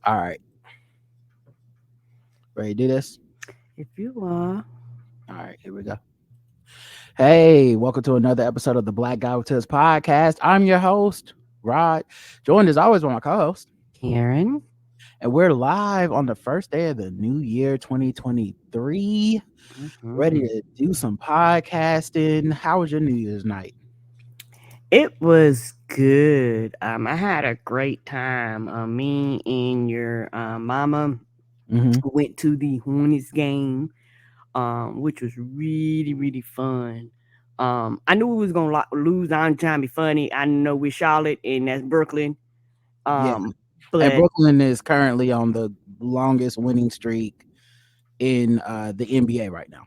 All right. Ready to do this? If you are, All right, here we go. Hey, welcome to another episode of the Black Guy with Tips podcast. I'm your host, Rod, joined as always by my co-host, Karen. and we're live on the first day of the new year 2023. Ready Mhm. to do some podcasting. How was your New Year's night? It was good. I had a great time. Me and your mama Mm-hmm. went to the Hornets game, which was really, really fun. I knew we was gonna lose. I'm trying to be funny. I know we're Charlotte and that's Brooklyn. Yeah, Um, and but Brooklyn is currently on the longest winning streak in the NBA right now.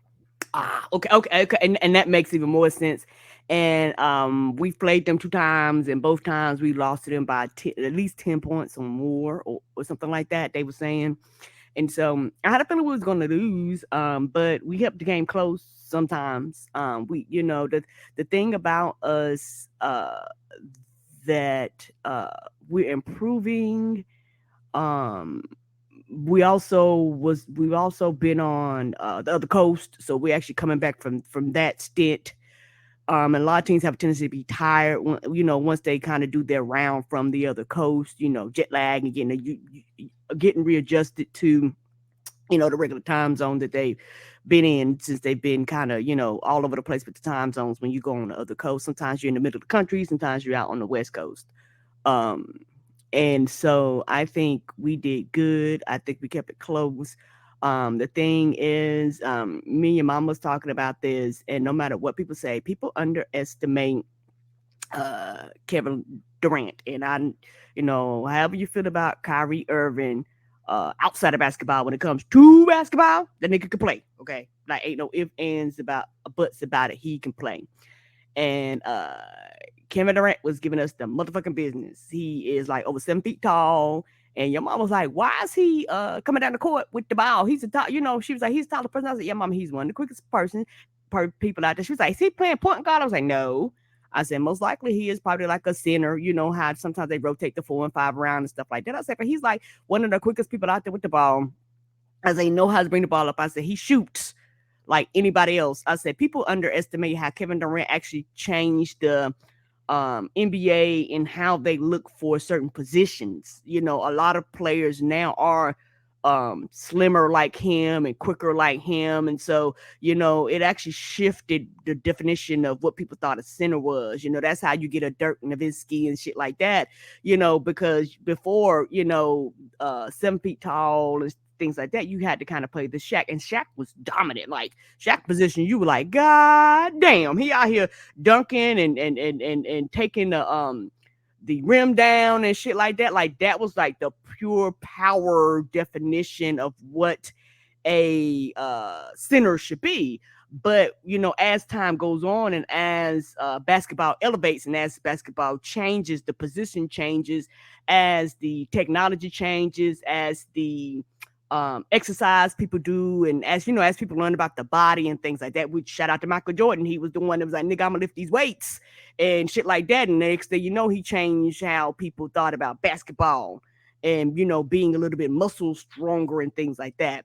okay, and that makes even more sense. And we've played them 2 times, and both times we lost to them by at least 10 points or more, or something like that. They were saying, and so I had a feeling we was going to lose. But we kept the game close. Sometimes, the thing about us, that we're improving. Um, we've also been on the other coast, so we're actually coming back from that stint. And a lot of teams have a tendency to be tired once they kind of do their round from the other coast, jet lag and getting readjusted to the regular time zone that they've been in, since they've been kind of all over the place with the time zones. When you go on the other coast, sometimes you're in the middle of the country, sometimes you're out on the west coast. um and so I think we did good. I think we kept it close. The thing is, me and your mom was talking about this, and no matter what people say, people underestimate Kevin Durant. And however you feel about Kyrie Irving, outside of basketball, when it comes to basketball, the nigga can play. Okay, like ain't no ifs, ands about buts about it. He can play. And Kevin Durant was giving us the motherfucking business. He is like over 7 feet tall. And your mom was like, why is he coming down the court with the ball? He's a tall, she was like, he's a taller person. I was like, yeah, mama, he's one of the quickest people out there. She was like, is he playing point guard? I was like, no. I said, most likely he is probably like a center. You know how sometimes they rotate the 4 and 5 around and stuff like that. I said, but he's like one of the quickest people out there with the ball. I said, he know how to bring the ball up. I said, he shoots like anybody else. I said, people underestimate how Kevin Durant actually changed the NBA and how they look for certain positions. A lot of players now are slimmer like him and quicker like him. And so, it actually shifted the definition of what people thought a center was. That's how you get a Dirk Nowitzki and shit like that, because before, 7 feet tall and things like that, you had to kind of play the Shaq, and Shaq was dominant. Like Shaq position, you were like, God damn, he out here dunking and taking the rim down and shit like that. Like that was like the pure power definition of what a center should be. But as time goes on, and as basketball elevates, and as basketball changes, the position changes, as the technology changes, as the exercise people do, and as people learn about the body and things like that. We shout out to Michael Jordan. He was the one that was like, nigga, I'm gonna lift these weights and shit like that. And the next thing you know, he changed how people thought about basketball, and being a little bit muscle stronger and things like that.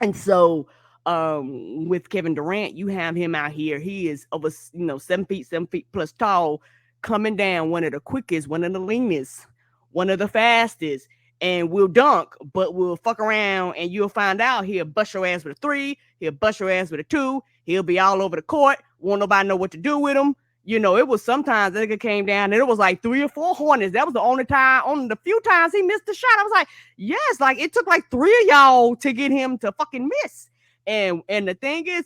And so with Kevin Durant, you have him out here. He is over 7 feet plus tall, coming down, one of the quickest, one of the leanest, one of the fastest, and will dunk, but will fuck around, and you'll find out he'll bust your ass with a three, he'll bust your ass with a two, he'll be all over the court, won't nobody know what to do with him. It was sometimes that nigga came down and it was like 3 or 4 Hornets. That was the only the few times he missed the shot. I was like, yes, like it took like 3 of y'all to get him to fucking miss. And the thing is,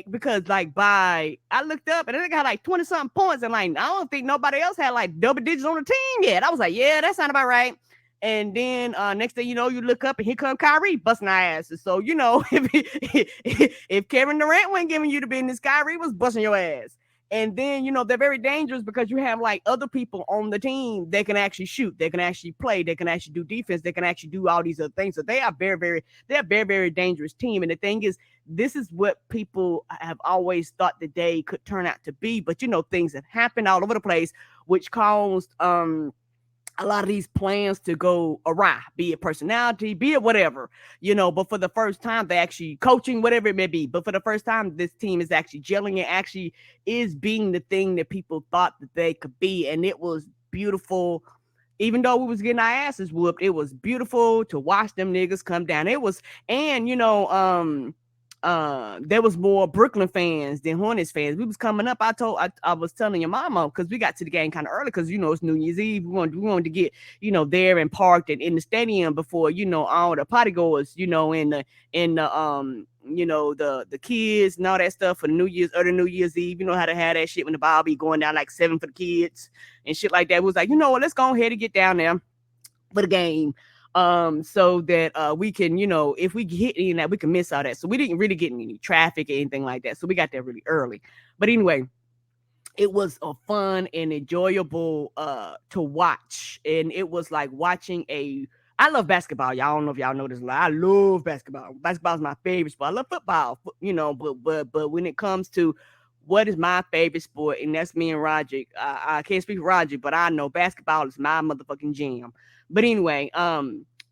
because like I looked up and I think I had like 20 something points, and like I don't think nobody else had like double digits on the team yet. I was like, yeah, that sounded about right. And then next thing you know, you look up and here come Kyrie busting our asses. So if Kevin Durant wasn't giving you the business, Kyrie was busting your ass. And then, they're very dangerous because you have like other people on the team that can actually shoot, they can actually play, they can actually do defense, they can actually do all these other things. So they're a very, very dangerous team. And the thing is, this is what people have always thought that they could turn out to be. But, things have happened all over the place, which caused a lot of these plans to go awry, be it personality, be it whatever, but for the first time, they actually coaching, whatever it may be. But for the first time, this team is actually gelling and actually is being the thing that people thought that they could be. And it was beautiful. Even though we was getting our asses whooped, it was beautiful to watch them niggas come down. It was, and there was more Brooklyn fans than Hornets fans. We was coming up. I was telling your mama, because we got to the game kind of early, because it's New Year's Eve. We wanted to get there and parked and in the stadium before all the party goers, the kids and all that stuff for New Year's, early New Year's Eve. You know how to have that shit when the ball be going down like 7 for the kids and shit like that. It was like, what, let's go ahead and get down there for the game, so that we can, if we hit any of that, we can miss all that. So we didn't really get any traffic or anything like that, so we got there really early. But anyway, it was a fun and enjoyable to watch, and it was like watching I love basketball. Y'all don't know if y'all know this. I love basketball. Basketball is my favorite sport. I love football, but when it comes to what is my favorite sport, and that's me and Roger. I can't speak for Roger, but I know basketball is my motherfucking jam. But anyway,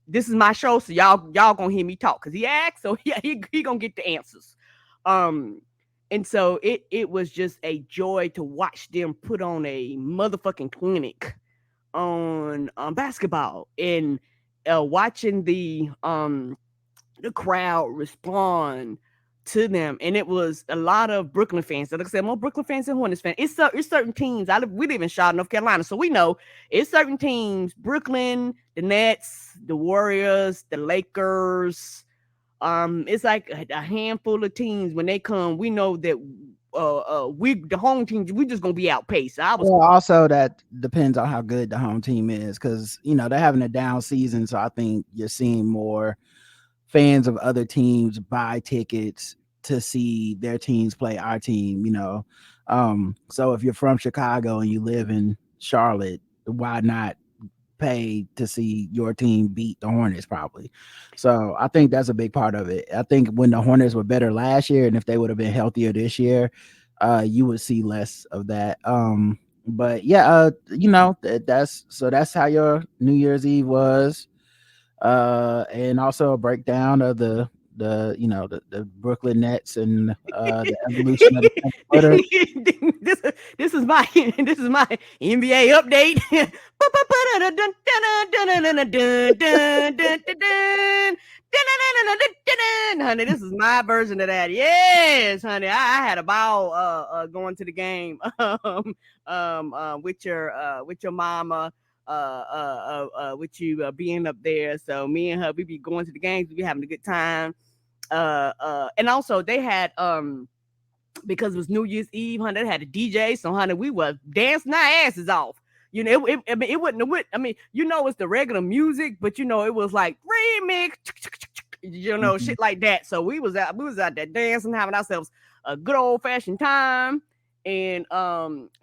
this is my show, so y'all gonna hear me talk, because he asked, so he gonna get the answers. And so it was just a joy to watch them put on a motherfucking clinic on basketball, and watching the crowd respond to them. And it was a lot of Brooklyn fans. Like I said, more Brooklyn fans than Hornets fans. It's certain teams. We live in Charlotte, North Carolina, so we know it's certain teams: Brooklyn, the Nets, the Warriors, the Lakers. It's like a handful of teams. When they come, we know that we, the home teams, we just gonna be outpaced. Well, also that depends on how good the home team is, because they're having a down season, so I think you're seeing more fans of other teams buy tickets to see their teams play our team. So if you're from Chicago and you live in Charlotte, why not pay to see your team beat the Hornets? Probably. So I think that's a big part of it. I think when the Hornets were better last year, and if they would have been healthier this year, you would see less of that. But yeah, that's how your New Year's Eve was. And also a breakdown of the Brooklyn Nets and the evolution of the Twitter. This is my NBA update. Honey, this is my version of that. Yes, honey, I had a ball going to the game with your mama, with you being up there. So me and her, we be going to the games, we be having a good time. And also they had because it was New Year's Eve, honey, they had a DJ, so honey, we were dancing our asses off. It wasn't. It's the regular music, but it was like remix, shit like that. So we was out there dancing, having ourselves a good old fashioned time. And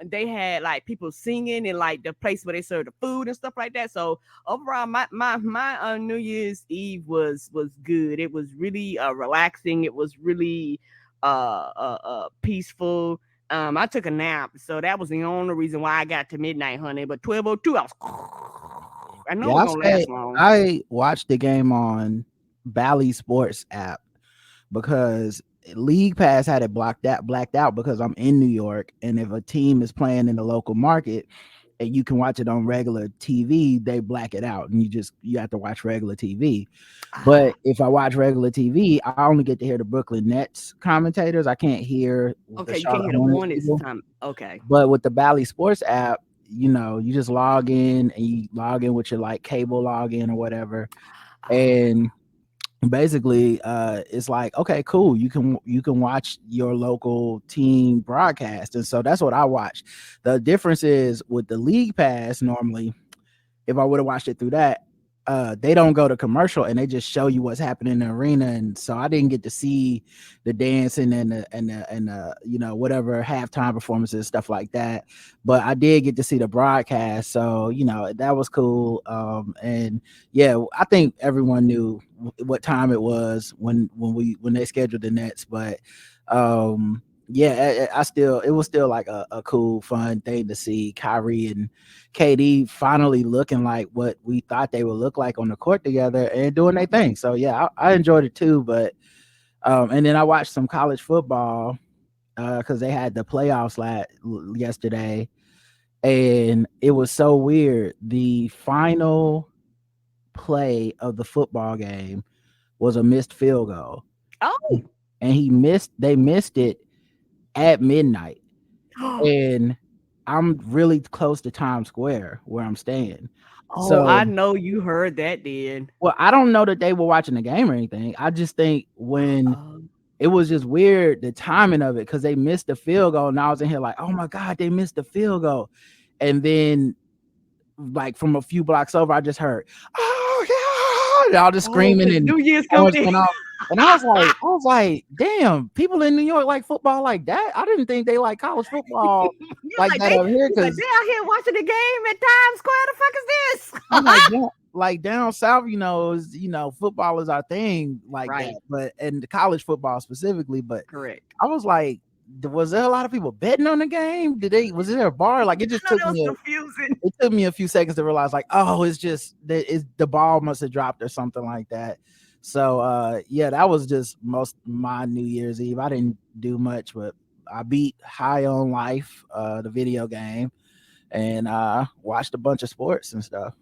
they had like people singing in like the place where they serve the food and stuff like that. So overall, my New Year's Eve was good. It was really relaxing. It was really peaceful. I took a nap, so that was the only reason why I got to midnight, honey. But 12:02, I know it's gonna last long. I watched the game on Bally Sports app because League Pass had it blacked out because I'm in New York, and if a team is playing in the local market and you can watch it on regular TV, they black it out, and you have to watch regular TV. But if I watch regular TV, I only get to hear the Brooklyn Nets commentators. I can't hear you can't hear the Hornets time. Okay. But with the Bally Sports app, you just log in, and you log in with your like cable login or whatever, and basically it's like, okay, cool, you can watch your local team broadcast. And so that's what I watch. The difference is with the League Pass, normally if I would have watched it through that, they don't go to commercial and they just show you what's happening in the arena. And so I didn't get to see the dancing and the whatever halftime performances, stuff like that. But I did get to see the broadcast. So, that was cool. And yeah, I think everyone knew what time it was when they scheduled the Nets. But yeah, I still, it was still like a cool, fun thing to see Kyrie and KD finally looking like what we thought they would look like on the court together and doing their thing. So yeah, I enjoyed it too. But and then I watched some college football because they had the playoffs yesterday, and it was so weird. The final play of the football game was a missed field goal, Oh, and they missed it at midnight, and I'm really close to Times Square where I'm staying. oh, So, I know you heard that then. well, I don't know that they were watching the game or anything. I just think when Um, it was just weird the timing of it because they missed the field goal, and I was in here like, oh my god, they missed the field goal, and then like from a few blocks over, I just heard, oh yeah, all just oh, screaming cause and New Year's coming horns in. went off. And I was like, damn, people in New York like football like that. I didn't think they like college football You're like like that up here he's like because they out here watching the game at Times Square. The fuck is I'm like, this? like down south, football is our thing like that. Right, But and the college football specifically, but correct. I was like, was there a lot of people betting on the game? Was there a bar? Like it I just know that was confusing. took me a few seconds to realize like, oh, it's just that the ball must have dropped or something like that. So yeah, that was just most my New Year's Eve. I didn't do much, but I beat High on Life, the video game, and watched a bunch of sports and stuff.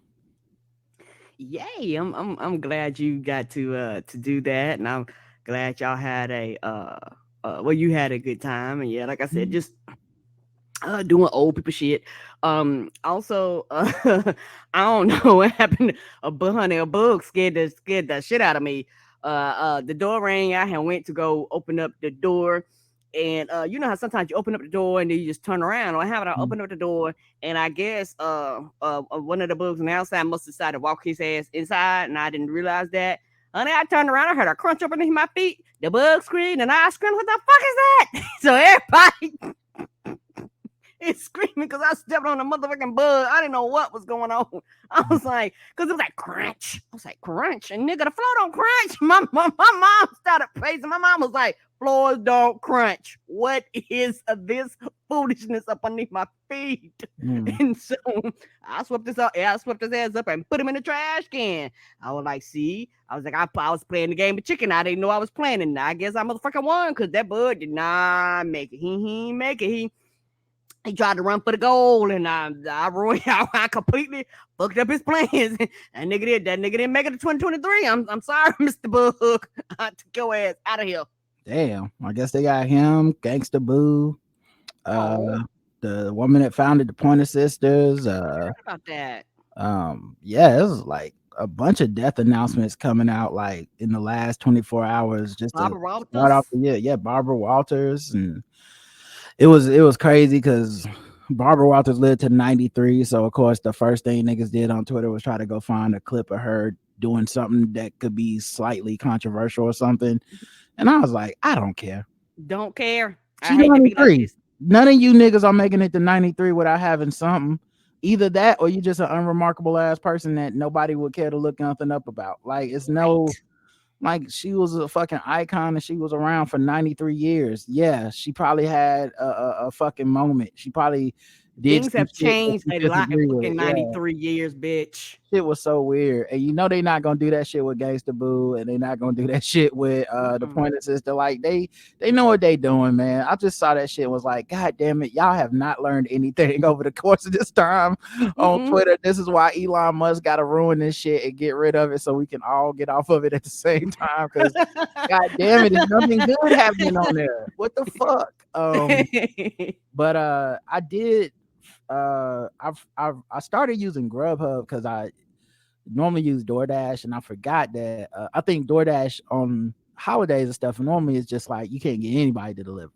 Yay! I'm glad you got to do that, and I'm glad y'all had well, you had a good time, and yeah, like I said, just doing old people shit. Also, I don't know what happened. A bug scared the shit out of me. The door rang. I had went to go open up the door, and you know how sometimes you open up the door and then you just turn around. Or I happened to open up the door, and I guess one of the bugs on the outside must have decided to walk his ass inside, and I didn't realize that. And then I turned around, I heard a crunch up underneath my feet. The bug screamed, and I screamed, "What the fuck is that?" So everybody it's screaming because I stepped on a motherfucking bug. I didn't know what was going on. I was like, because it was like crunch. I was like, crunch. And nigga, the floor don't crunch. My mom started praising. My mom was like, floors don't crunch. What is this foolishness up underneath my feet? Mm. And so I swept this up. Yeah, I swept his ass up and put him in the trash can. I was like, see, I was like, I was playing the game of chicken. I didn't know I was playing. And I guess I motherfucking won because that bug did not make it. He didn't make it. He tried to run for the goal, and I completely fucked up his plans. That nigga didn't make it to 2023. I'm sorry, Mr. Bug. I took your ass out of here. Damn, I guess they got him, Gangsta Boo, Oh, the woman that founded the Pointer Sisters. about that. Yeah, it was like a bunch of death announcements coming out like in the last 24 hours just to Barbara start off Walters. the year. Yeah, Barbara Walters, and it was crazy because Barbara Walters lived to 93. So of course the first thing niggas did on Twitter was try to go find a clip of her doing something that could be slightly controversial or something. And I was like, I don't care. Don't care. I She hate to be like 93. this. None of you niggas are making it to 93 without having something. Either that or you just an unremarkable ass person that nobody would care to look nothing up about. Like it's no, Right. like she was a fucking icon and she was around for 93 years. Yeah, she probably had a fucking moment. She probably did Things some have shit that changed you a lot in disagree with. fucking Yeah, 93 years, bitch. shit was so weird. And you know they not gonna do that shit with Gangsta Boo, and they not gonna do that shit with the Mm-mm. Pointer Sister. Like they know what they doing, man. I just saw that shit and was like, God damn it, y'all have not learned anything over the course of this time on Mm-mm. Twitter. This is why Elon Musk gotta ruin this shit and get rid of it so we can all get off of it at the same time. Cause God damn it, there's nothing good happening on there. What the fuck? But I did I started using Grubhub because I normally use DoorDash, and I forgot that I think DoorDash on holidays and stuff normally is just like you can't get anybody to deliver.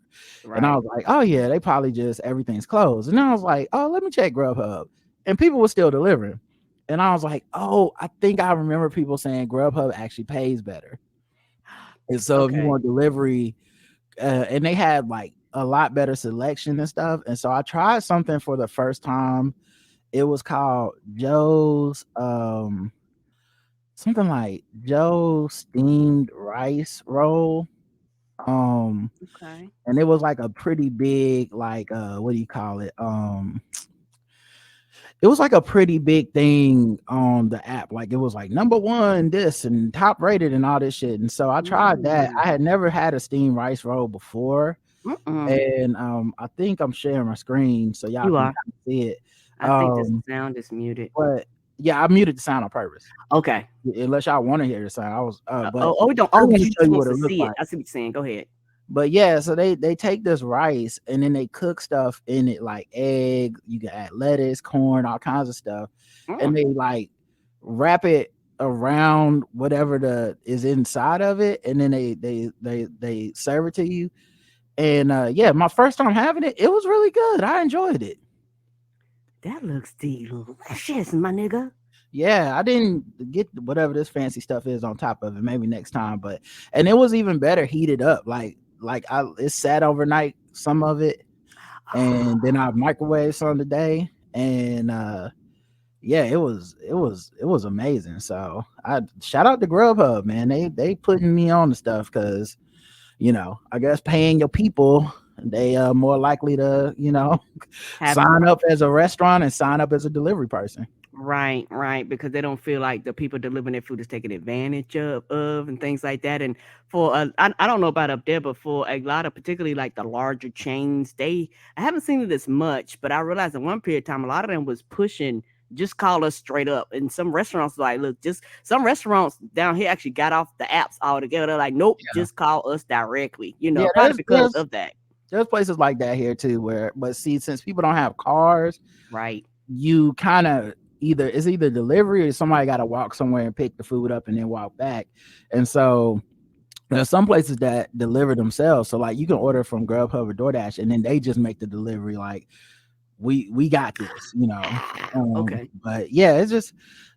And I Right. was like, oh yeah, they probably just everything's closed. And I was like, oh, let me check Grubhub, and people were still delivering. And I was like, oh, I think I remember people saying Grubhub actually pays better. And so if you Okay. want delivery, and they had like a lot better selection and stuff. And so I tried something for the first time. It was called Joe's something like Joe's steamed rice roll. Okay. And it was like a pretty big, like what do you call it? It was like a pretty big thing on the app. Like it was like number one, this and top rated and all this shit. And so I tried that. Ooh. I had never had a steamed rice roll before. Mm-mm. And I think I'm sharing my screen so y'all You can are. kind of see it. I think the Um, sound is muted. but yeah, I muted the sound on purpose. Okay. Unless y'all want to hear the sound. I was but Oh, we don't. I Oh, just want because to you show just you wants what to it looked see it. like. I see what you're saying. Go ahead. But yeah, so they take this rice and then they cook stuff in it like egg, you can add lettuce, corn, all kinds of stuff. And Mm. they like wrap it around whatever the is inside of it, and then they serve it to you. And yeah, my first time having it, it was really good. I enjoyed it. That looks delicious, my nigga. Yeah, I didn't get whatever this fancy stuff is on top of it. Maybe next time, but and it was even better heated up. Like I it sat overnight, some of it, and then I microwaved some today, and yeah, it was amazing. So I shout out to Grubhub, man. They putting me on the stuff because I guess paying your people, they more likely to Have sign up as a restaurant and sign up as a delivery person. right, right, because they don't feel like the people delivering their food is taken advantage of and things like that. And for I don't know about up there, but for a lot of particularly like the larger chains, I haven't seen it as much, but I realized in one period of time, a lot of them was pushing just call us straight up. And some restaurants like, look, just some restaurants down here actually got off the apps altogether. They're like, nope, Yeah, just call us directly. yeah. Probably There's because there's of that. there's places like that here too, where but see, since people don't have cars, Right. you kind of either delivery or somebody got to walk somewhere and pick the food up and then walk back. And so there's some places that deliver themselves. So like you can order from Grubhub or DoorDash and then they just make the delivery like we got this. Okay. But yeah, it's just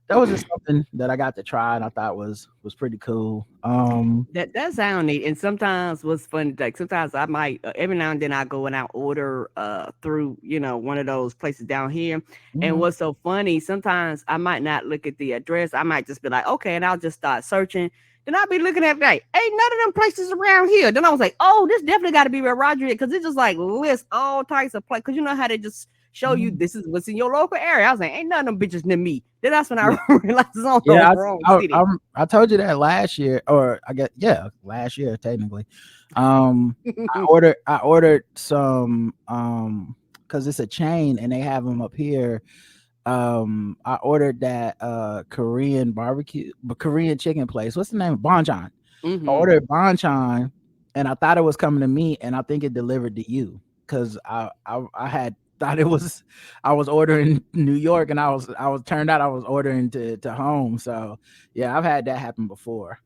that was just something that I got to try and I thought was pretty cool. That sound neat. And sometimes what's funny, like sometimes I might every now and then I go and I order through, one of those places down here. And Mhm. what's so funny, sometimes I might not look at the address. I might just be like, okay, and I'll just start searching. Then I'll be looking at like, ain't none of them places around here. Then I was like, oh, this definitely got to be where Roger is, because it just like lists all types of places. Because you know how they just show you Mhm. this is what's in your local area. I was like, ain't none of them bitches near me. Then that's when I Yeah. realized it's on the Yeah, wrong I, city. I I told you that last year, or I guess yeah, last year technically. Um, I ordered some because it's a chain and they have them up here. I ordered that Korean barbecue, Korean chicken place. What's the name? Bonchon. I hmm ordered Bonchon, and I thought it was coming to me, and I think it delivered to you because I had thought it was I was ordering New York, and I was turned out I was ordering to home. So yeah, I've had that happen before.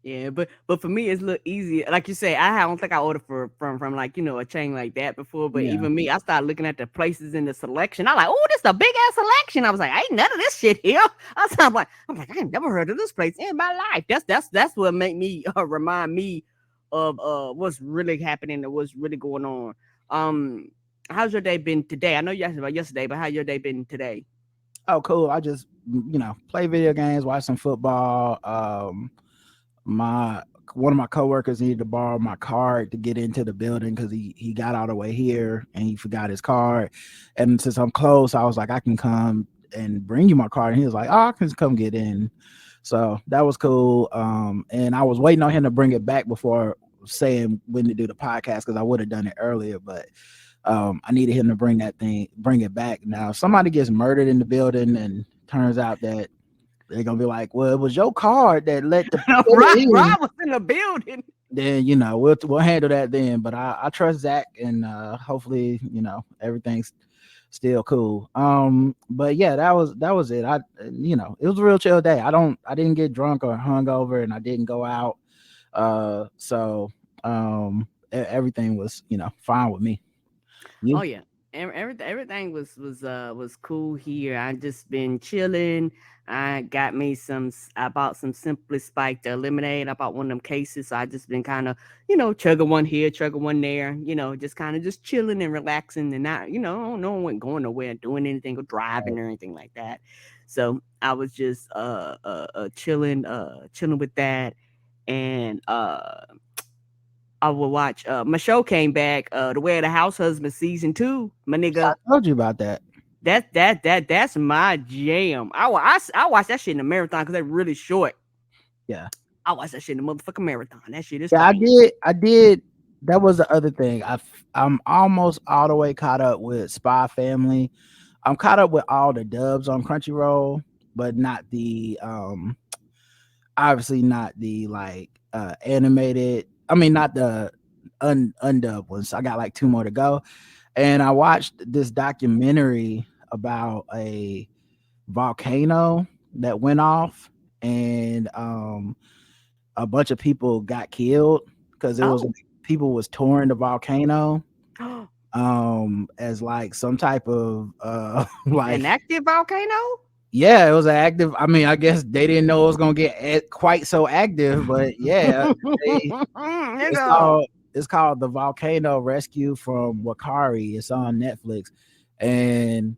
Yeah, but for me it's a little easier. Like you say, I don't think I ordered from like a chain like that before. But Yeah. even me, I started looking at the places in the selection. I like, oh, this is a big ass selection. I was like, ain't none of this shit here. I'm like, I ain't never heard of this place in my life. That's what made me remind me of what's really happening and what's really going on. Um, how's your day been today? I know you asked about yesterday, but how your day been today? Oh, cool. I just play video games, watch some football. My One of my coworkers needed to borrow my card to get into the building because he got all the way here and he forgot his card. And since I'm close, I was like, I can come and bring you my card. And he was like, oh, I can come get in. So that was cool. And I was waiting on him to bring it back before saying when to do the podcast because I would have done it earlier, but I needed him to bring it back. Now, if somebody gets murdered in the building and turns out that they're gonna be like, well, it was your card that let the killer Rob in. was in the building. Then we'll handle that then. But I trust Zach, and hopefully everything's still cool. But yeah, that was it. It was a real chill day. I didn't get drunk or hungover, and I didn't go out. So everything was fine with me. Oh You? yeah. Everything was cool here. I just been chilling. I bought some Simply Spiked lemonade. I bought one of them cases. So I just been kind of, chugging one here, chugging one there, just kind of just chilling and relaxing and not, no one went going nowhere and doing anything or driving or anything like that. So I was just chilling with that. And I will watch. My show came back. The Way of the House Husband season 2. My I nigga, told you about that. that's my jam. I watch that shit in a marathon because they're really short. Yeah. I watch that shit in a motherfucking marathon. That shit is Yeah, I fire. did. I did. That was the other thing. I'm almost all the way caught up with Spy Family. I'm caught up with all the dubs on Crunchyroll, but not the obviously not the like animated. I mean, not the undubbed ones. I got like 2 more to go. And I watched this documentary about a volcano that went off, and a bunch of people got killed because it was Oh. people was touring the volcano as like some type of like An active volcano? yeah, it was an active. I mean, I guess they didn't know it was gonna get quite so active, but yeah, it's Nigga. called The Volcano Rescue from Wakari. It's on Netflix, and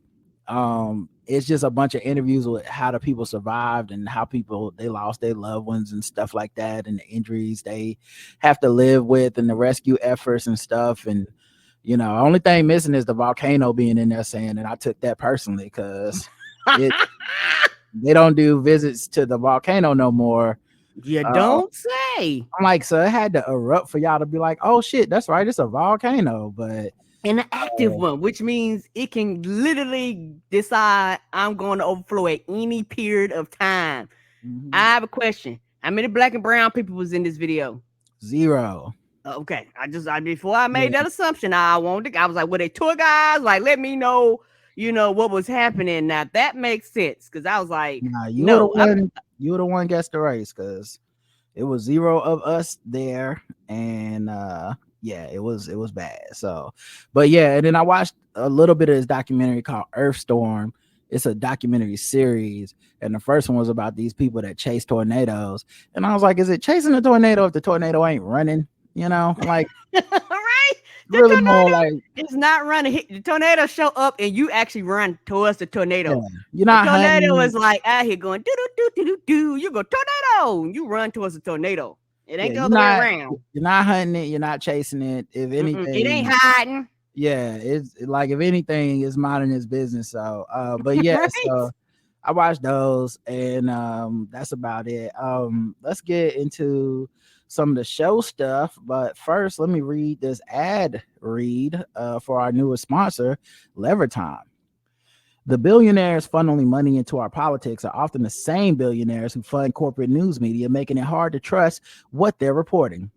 it's just a bunch of interviews with how the people survived and how people they lost their loved ones and stuff like that, and the injuries they have to live with, and the rescue efforts and stuff. And only thing missing is the volcano being in there saying, and I took that personally because it they don't do visits to the volcano no more. You don't say. I'm like, so it had to erupt for y'all to be like, oh shit, that's right, it's a volcano. But An active one, which means it can literally decide I'm going to overflow at any period of time. I have a question. How many black and brown people was in this video? 0. Okay. Before I made that assumption, I was like, were they tour guys? Like, let me know, what was happening. Now that makes sense. Cause I was like, nah, you were the one guessed the race, because it was 0 of us there. And yeah, it was bad. So, but yeah, and then I watched a little bit of this documentary called Earthstorm. It's a documentary series, and the first one was about these people that chase tornadoes. And I was like, is it chasing a tornado if the tornado ain't running? Like right? The really tornado more like it's not running. The tornado show up and you actually run towards the tornado. yeah, you're not the tornado hunting. is like out here going do do do do do do. You go tornado. You run towards the tornado. It ain't the other way around. You're not hunting it. You're not chasing it. If anything, it ain't hiding. Yeah, it's like if anything, it's minding its business. So, but yeah, right? So I watched those, and that's about it. Let's get into some of the show stuff, but first, let me read this ad read for our newest sponsor, Lever Time. The billionaires funneling money into our politics are often the same billionaires who fund corporate news media, making it hard to trust what they're reporting.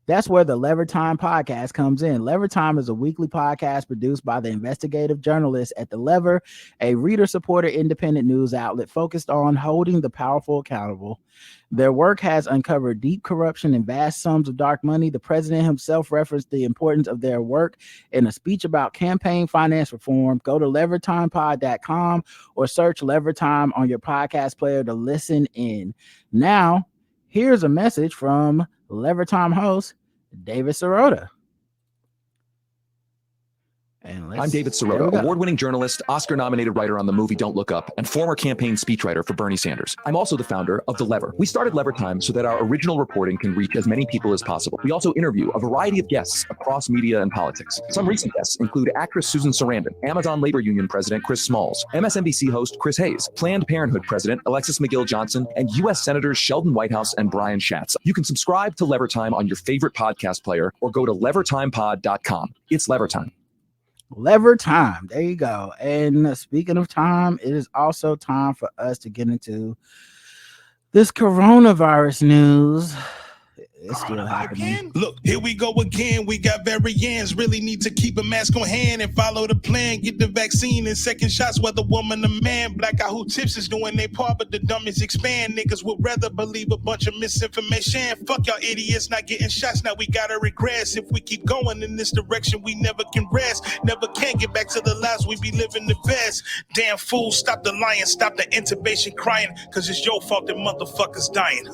That's where the Lever Time podcast comes in. Lever Time is a weekly podcast produced by the investigative journalists at The Lever, a reader-supported independent news outlet focused on holding the powerful accountable. Their work has uncovered deep corruption and vast sums of dark money. The president himself referenced the importance of their work in a speech about campaign finance reform. Go to levertimepod.com or search Lever Time on your podcast player to listen in. Now, here's a message from Lever Time host David Sirota. I'm David Sirota, award-winning journalist, Oscar-nominated writer on the movie Don't Look Up, and former campaign speechwriter for Bernie Sanders. I'm also the founder of The Lever. We started Lever Time so that our original reporting can reach as many people as possible. We also interview a variety of guests across media and politics. Some recent guests include actress Susan Sarandon, Amazon Labor Union President Chris Smalls, MSNBC host Chris Hayes, Planned Parenthood President Alexis McGill Johnson, and U.S. Senators Sheldon Whitehouse and Brian Schatz. You can subscribe to Lever Time on your favorite podcast player or go to levertimepod.com. It's Lever Time. Lever Time. There you go. And speaking of time, it is also time for us to get into this coronavirus news. It's still happening. Look, here we go again. We got variants. Really need to keep a mask on hand and follow the plan. Get the vaccine and second shots, whether woman or man. Black out who tips is doing their part, but the dummies expand. Niggas would rather believe a bunch of misinformation. Fuck y'all idiots not getting shots. Now we gotta regress. If we keep going in this direction, we never can rest. Never can get back to the lives we be living the best. Damn fool, stop the lying, stop the intubation crying, cause it's your fault that motherfuckers dying.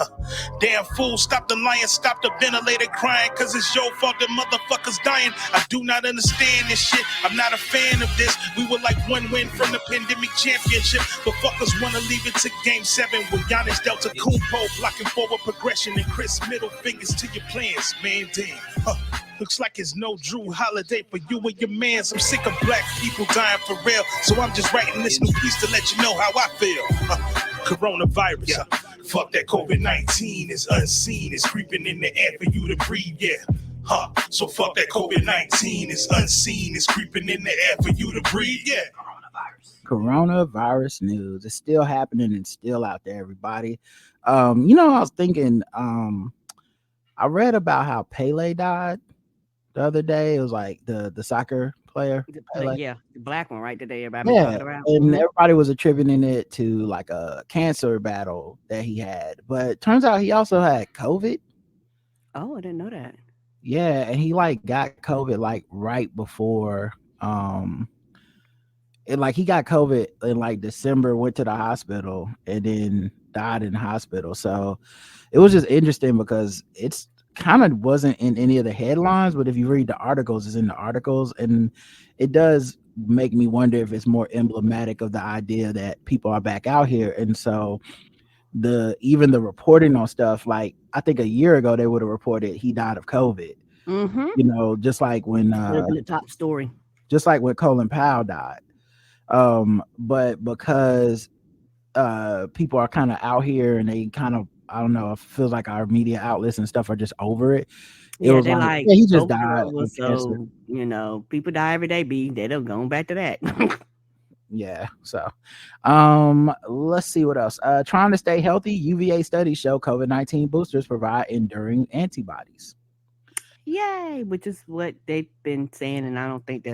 Damn fool, stop the lying, stop the ventilator crying, cause it's your fault that motherfuckers dying. I do not understand this shit. I'm not a fan of this. We were like one win from the pandemic championship, but fuckers wanna leave it to game 7 with Giannis Delta Kumpo blocking forward progression and Chris middle fingers to your plans, man. Damn. Looks like it's no Drew Holiday for you and your mans. I'm sick of black people dying for real, so I'm just writing this new piece to let you know how I feel. Coronavirus, fuck that COVID-19 is unseen, it's creeping in the air for you to breathe, so fuck that COVID-19 is unseen, it's creeping in the air for you to breathe, Coronavirus news. It's still happening and still out there, everybody. I was thinking, I read about how Pele died the other day. It was like the soccer player. Pele. Yeah, the black one, right? Today, everybody Yeah, about. and everybody was attributing it to like a cancer battle that he had. But turns out he also had COVID. Oh, I didn't know that. Yeah, and he like got COVID like right before he got COVID in like December, went to the hospital and then died in the hospital. So it was just interesting because it's kind of wasn't in any of the headlines, but if you read the articles, it's in the articles, and it does make me wonder if it's more emblematic of the idea that people are back out here. And so even the reporting on stuff, like I think a year ago they would have reported he died of COVID. Just like when the top story, just like when Colin Powell died. But because people are kind of out here and they kind of, I don't know, it feels like our media outlets and stuff are just over it. It was like he just died. So people die every day. They don't go back to that. Yeah. So, let's see what else. Trying to stay healthy. UVA studies show COVID-19 boosters provide enduring antibodies. Yay! Which is what they've been saying, and I don't think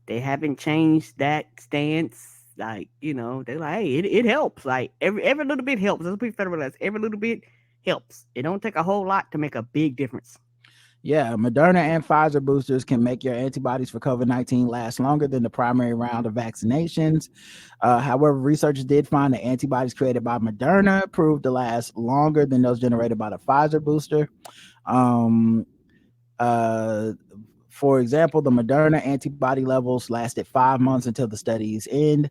they haven't changed that stance. Like, they're like, hey, it helps. Like every little bit helps. Let's be federalized. Every little bit helps. It don't take a whole lot to make a big difference. Yeah, Moderna and Pfizer boosters can make your antibodies for COVID-19 last longer than the primary round of vaccinations. However, researchers did find that antibodies created by Moderna proved to last longer than those generated by the Pfizer booster. For example, the Moderna antibody levels lasted 5 months until the study's end.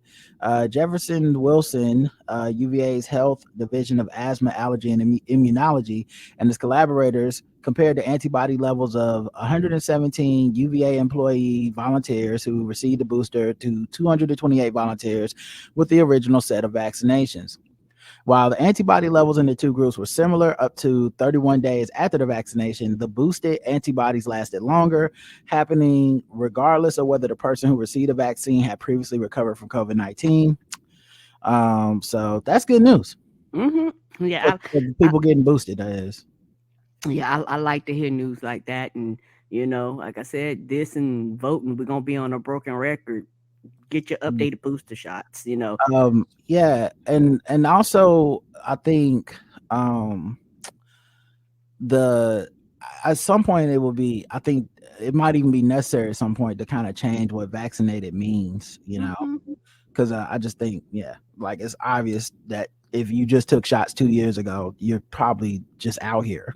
Jefferson Wilson, UVA's Health Division of Asthma, Allergy, and Immunology, and his collaborators compared the antibody levels of 117 UVA employee volunteers who received the booster to 228 volunteers with the original set of vaccinations. While the antibody levels in the two groups were similar up to 31 days after the vaccination, the boosted antibodies lasted longer, happening regardless of whether the person who received the vaccine had previously recovered from COVID-19. So that's good news. Mm-hmm. Yeah, people getting boosted, that is. Yeah, I like to hear news like that, and like I said, this and voting, we're gonna be on a broken record. Get your updated booster shots, Yeah, and also I think at some point it will be, I think it might even be necessary at some point to kind of change what vaccinated means, because I just think, like it's obvious that if you just took shots 2 years ago, you're probably just out here.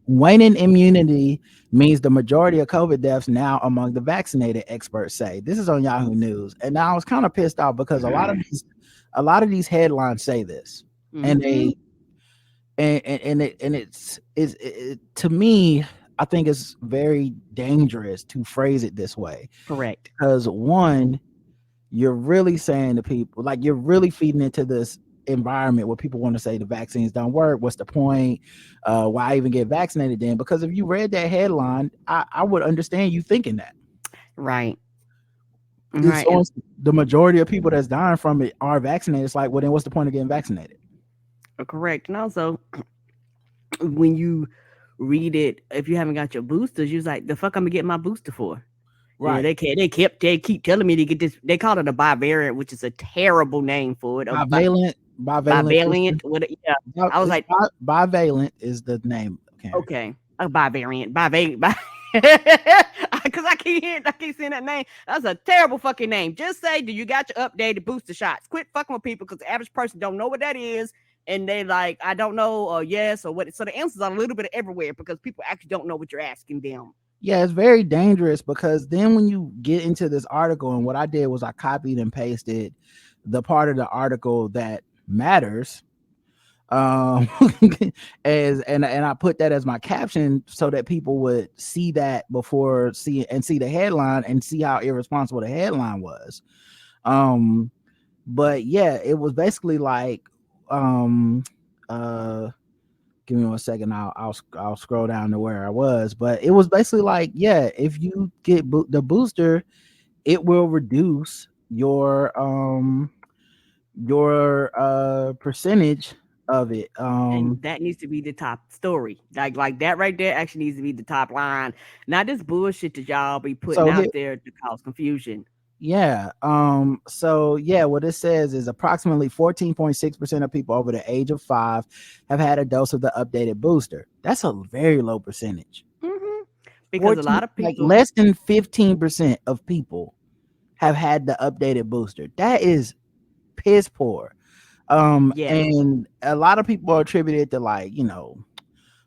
Waning immunity means the majority of COVID deaths now among the vaccinated, experts say. This is on Yahoo News, and I was kind of pissed off because a lot of these headlines say this, and it's to me, I think it's very dangerous to phrase it this way. Correct. Because one, you're really saying to people, like you're really feeding into this environment where people want to say the vaccines don't work. What's the point? Why even get vaccinated then? Because if you read that headline, I would understand you thinking that. Right. The majority of people that's dying from it are vaccinated. It's like, well, then what's the point of getting vaccinated? Correct. And also, when you read it, if you haven't got your boosters, you're like, the fuck I'm gonna get my booster for? Right. They keep telling me to get this. They call it a bivariant, which is a terrible name for it. Bivalent. What? Yeah. I was like, bivalent is the name. Okay. A bivariant. Because I keep saying that name. That's a terrible fucking name. Just say, do you got your updated booster shots? Quit fucking with people, because the average person don't know what that is. and they like, I don't know, or yes, or what. So the answers are a little bit everywhere because people actually don't know what you're asking them. Yeah, it's very dangerous because then when you get into this article, and what I did was I copied and pasted the part of the article that matters, um and I put that as my caption so that people would see that before see the headline and see how irresponsible the headline was. But yeah, it was basically like give me 1 second. I'll scroll down to where I was, but it was basically like, yeah, if you get the booster, it will reduce your percentage of it. And that needs to be the top story. Like that right there actually needs to be the top line. Not this bullshit that y'all be putting So out there to cause confusion. yeah. So yeah, what it says is approximately 14.6% of people over the age of 5 have had a dose of the updated booster. That's a very low percentage. Mm-hmm. Because a lot of people, like less than 15% of people have had the updated booster. That is piss poor. yes. And a lot of people are attributed to, like, you know,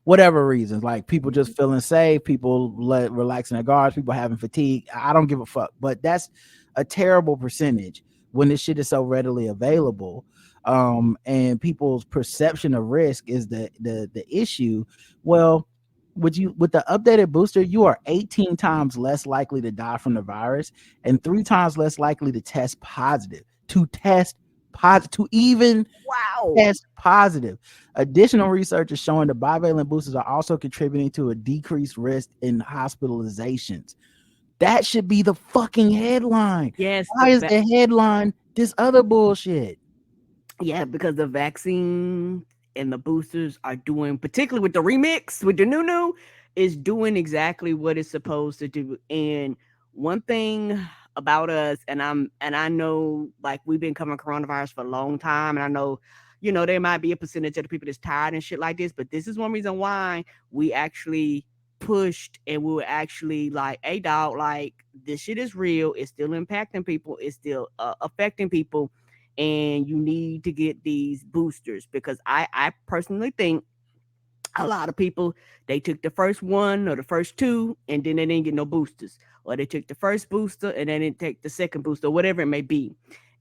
whatever reasons, like people just feeling safe, people relaxing their guards, people having fatigue. I don't give a fuck, but that's a terrible percentage when this shit is so readily available. And people's perception of risk is the issue. Well, with the updated booster, you are 18 times less likely to die from the virus and 3 times less likely to test positive. To even test positive. Additional research is showing the bivalent boosters are also contributing to a decreased risk in hospitalizations. That should be the fucking headline. Yes. Why is the headline this other bullshit? Yeah, because the vaccine and the boosters are doing, particularly with the remix, with the new, is doing exactly what it's supposed to do. And one thing about us, and I know, like, we've been covering coronavirus for a long time, and I know, you know, there might be a percentage of the people that's tired and shit like this, but this is one reason why we actually pushed and we were actually like, hey dog, like, this shit is real, it's still impacting people, it's still affecting people, and you need to get these boosters, because I personally think a lot of people, they took the first one or the first two and then they didn't get no boosters, or they took the first booster and they didn't take the second booster, whatever it may be.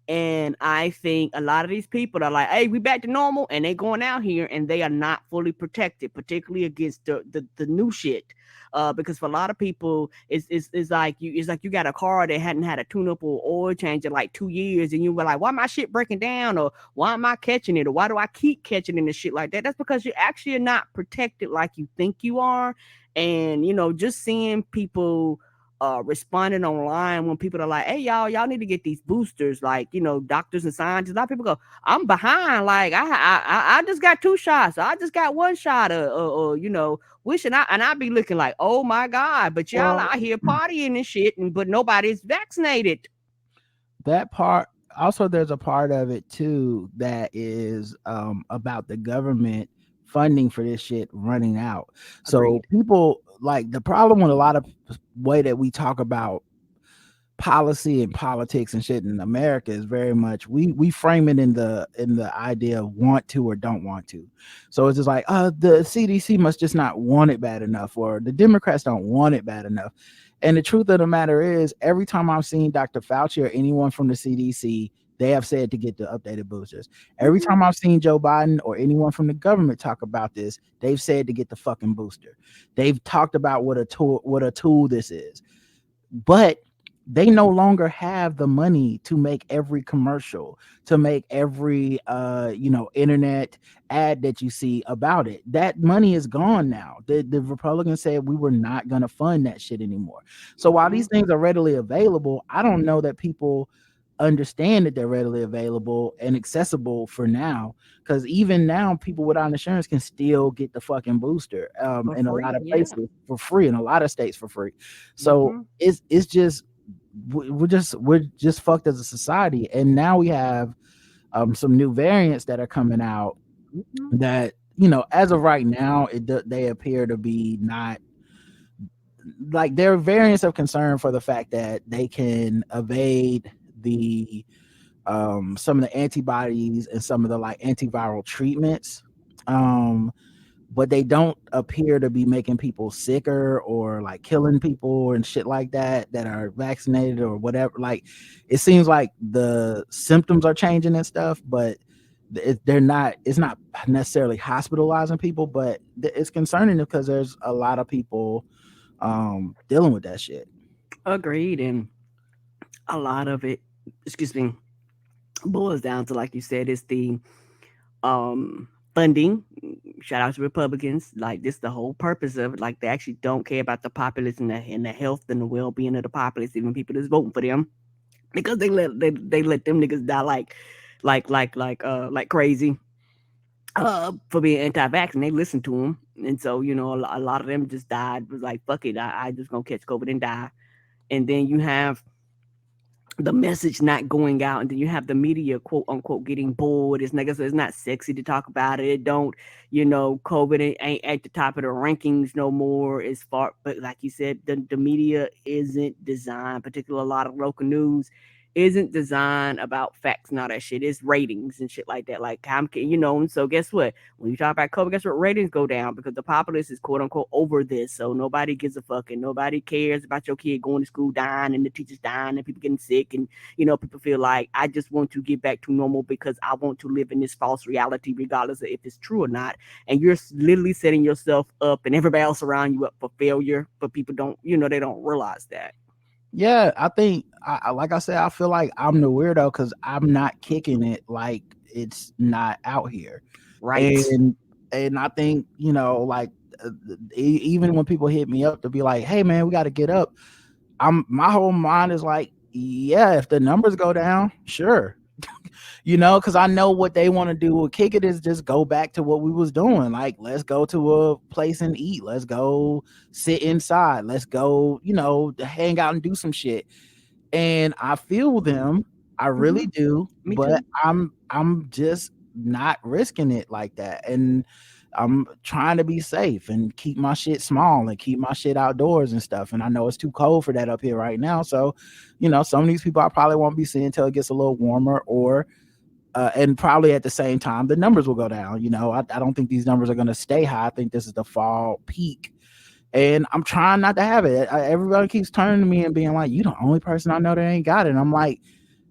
And I think a lot of these people are like, hey, we back to normal, and they going out here and they are not fully protected, particularly against the new shit. Because for a lot of people, it's like you got a car that hadn't had a tune-up or oil change in like 2 years, and you were like, why my shit breaking down, or why am I catching it, or why do I keep catching it and shit like that? That's because you actually are not protected like you think you are. And, you know, just seeing people responding online when people are like, hey, y'all need to get these boosters, like, you know, doctors and scientists, a lot of people go, I'm behind, like I just got 2 shots, I just got 1 shot, or you know, wishing I'd be looking like, oh my god, but y'all out here partying and shit, but nobody's vaccinated. That part also, there's a part of it too that is about the government funding for this shit running out. So Agreed. people, like, the problem with a lot of way that we talk about policy and politics and shit in America is very much we frame it in the idea of want to or don't want to. So it's just like, the CDC must just not want it bad enough, or the Democrats don't want it bad enough. And the truth of the matter is, every time I've seen Dr. Fauci or anyone from the CDC, they have said to get the updated boosters. Every time I've seen Joe Biden or anyone from the government talk about this, they've said to get the fucking booster. They've talked about what a tool this is. But they no longer have the money to make every commercial, to make every internet ad that you see about it. That money is gone now. The Republicans said we were not going to fund that shit anymore. So while these things are readily available, I don't know that people understand that they're readily available and accessible for now, because even now people without insurance can still get the fucking booster in a lot of places for free, in a lot of states for free. So it's just we're just fucked as a society. And now we have some new variants that are coming out that, you know, as of right now, they appear to be not, like, they're variants of concern for the fact that they can evade the some of the antibodies and some of the like antiviral treatments. But they don't appear to be making people sicker or like killing people and shit like that are vaccinated or whatever. Like, it seems like the symptoms are changing and stuff, but they're not. It's not necessarily hospitalizing people, but it's concerning because there's a lot of people dealing with that shit. Agreed. And a lot of it, excuse me, boils down to, like you said, it's the funding. Shout out to Republicans. Like, this the whole purpose of it. Like, they actually don't care about the populace and the health and the well-being of the populace, even people that's voting for them, because they let them niggas die like crazy for being anti-vax, and they listen to them. And so, a lot of them just died. Was like, fuck it, I just gonna catch COVID and die. And then you have the message not going out, and then you have the media, quote unquote, getting bored. It's not sexy to talk about it. It don't, COVID ain't at the top of the rankings no more as far. But like you said, the media isn't designed, particularly a lot of local news, isn't designed about facts and all that shit. It's ratings and shit like that. Like, and so guess what? When you talk about COVID, guess what? Ratings go down because the populace is quote unquote over this. So nobody gives a fuck and nobody cares about your kid going to school dying and the teachers dying and people getting sick. And, people feel like, I just want to get back to normal because I want to live in this false reality, regardless of if it's true or not. And you're literally setting yourself up and everybody else around you up for failure. But people don't, they don't realize that. Yeah, I think, like I said, I feel like I'm the weirdo because I'm not kicking it like it's not out here, right? And I think like even when people hit me up to be like, "Hey, man, we got to get up," my whole mind is like, "Yeah, if the numbers go down, sure." Because I know what they want to do with kick it is just go back to what we was doing. Like, let's go to a place and eat. Let's go sit inside. Let's go, hang out and do some shit. And I feel them. I really do. Me but too. I'm just not risking it like that. And I'm trying to be safe and keep my shit small and keep my shit outdoors and stuff. And I know it's too cold for that up here right now. So, some of these people I probably won't be seeing until it gets a little warmer, or and probably at the same time, the numbers will go down. I don't think these numbers are going to stay high. I think this is the fall peak. And I'm trying not to have it. Everybody keeps turning to me and being like, "You the only person I know that ain't got it." And I'm like,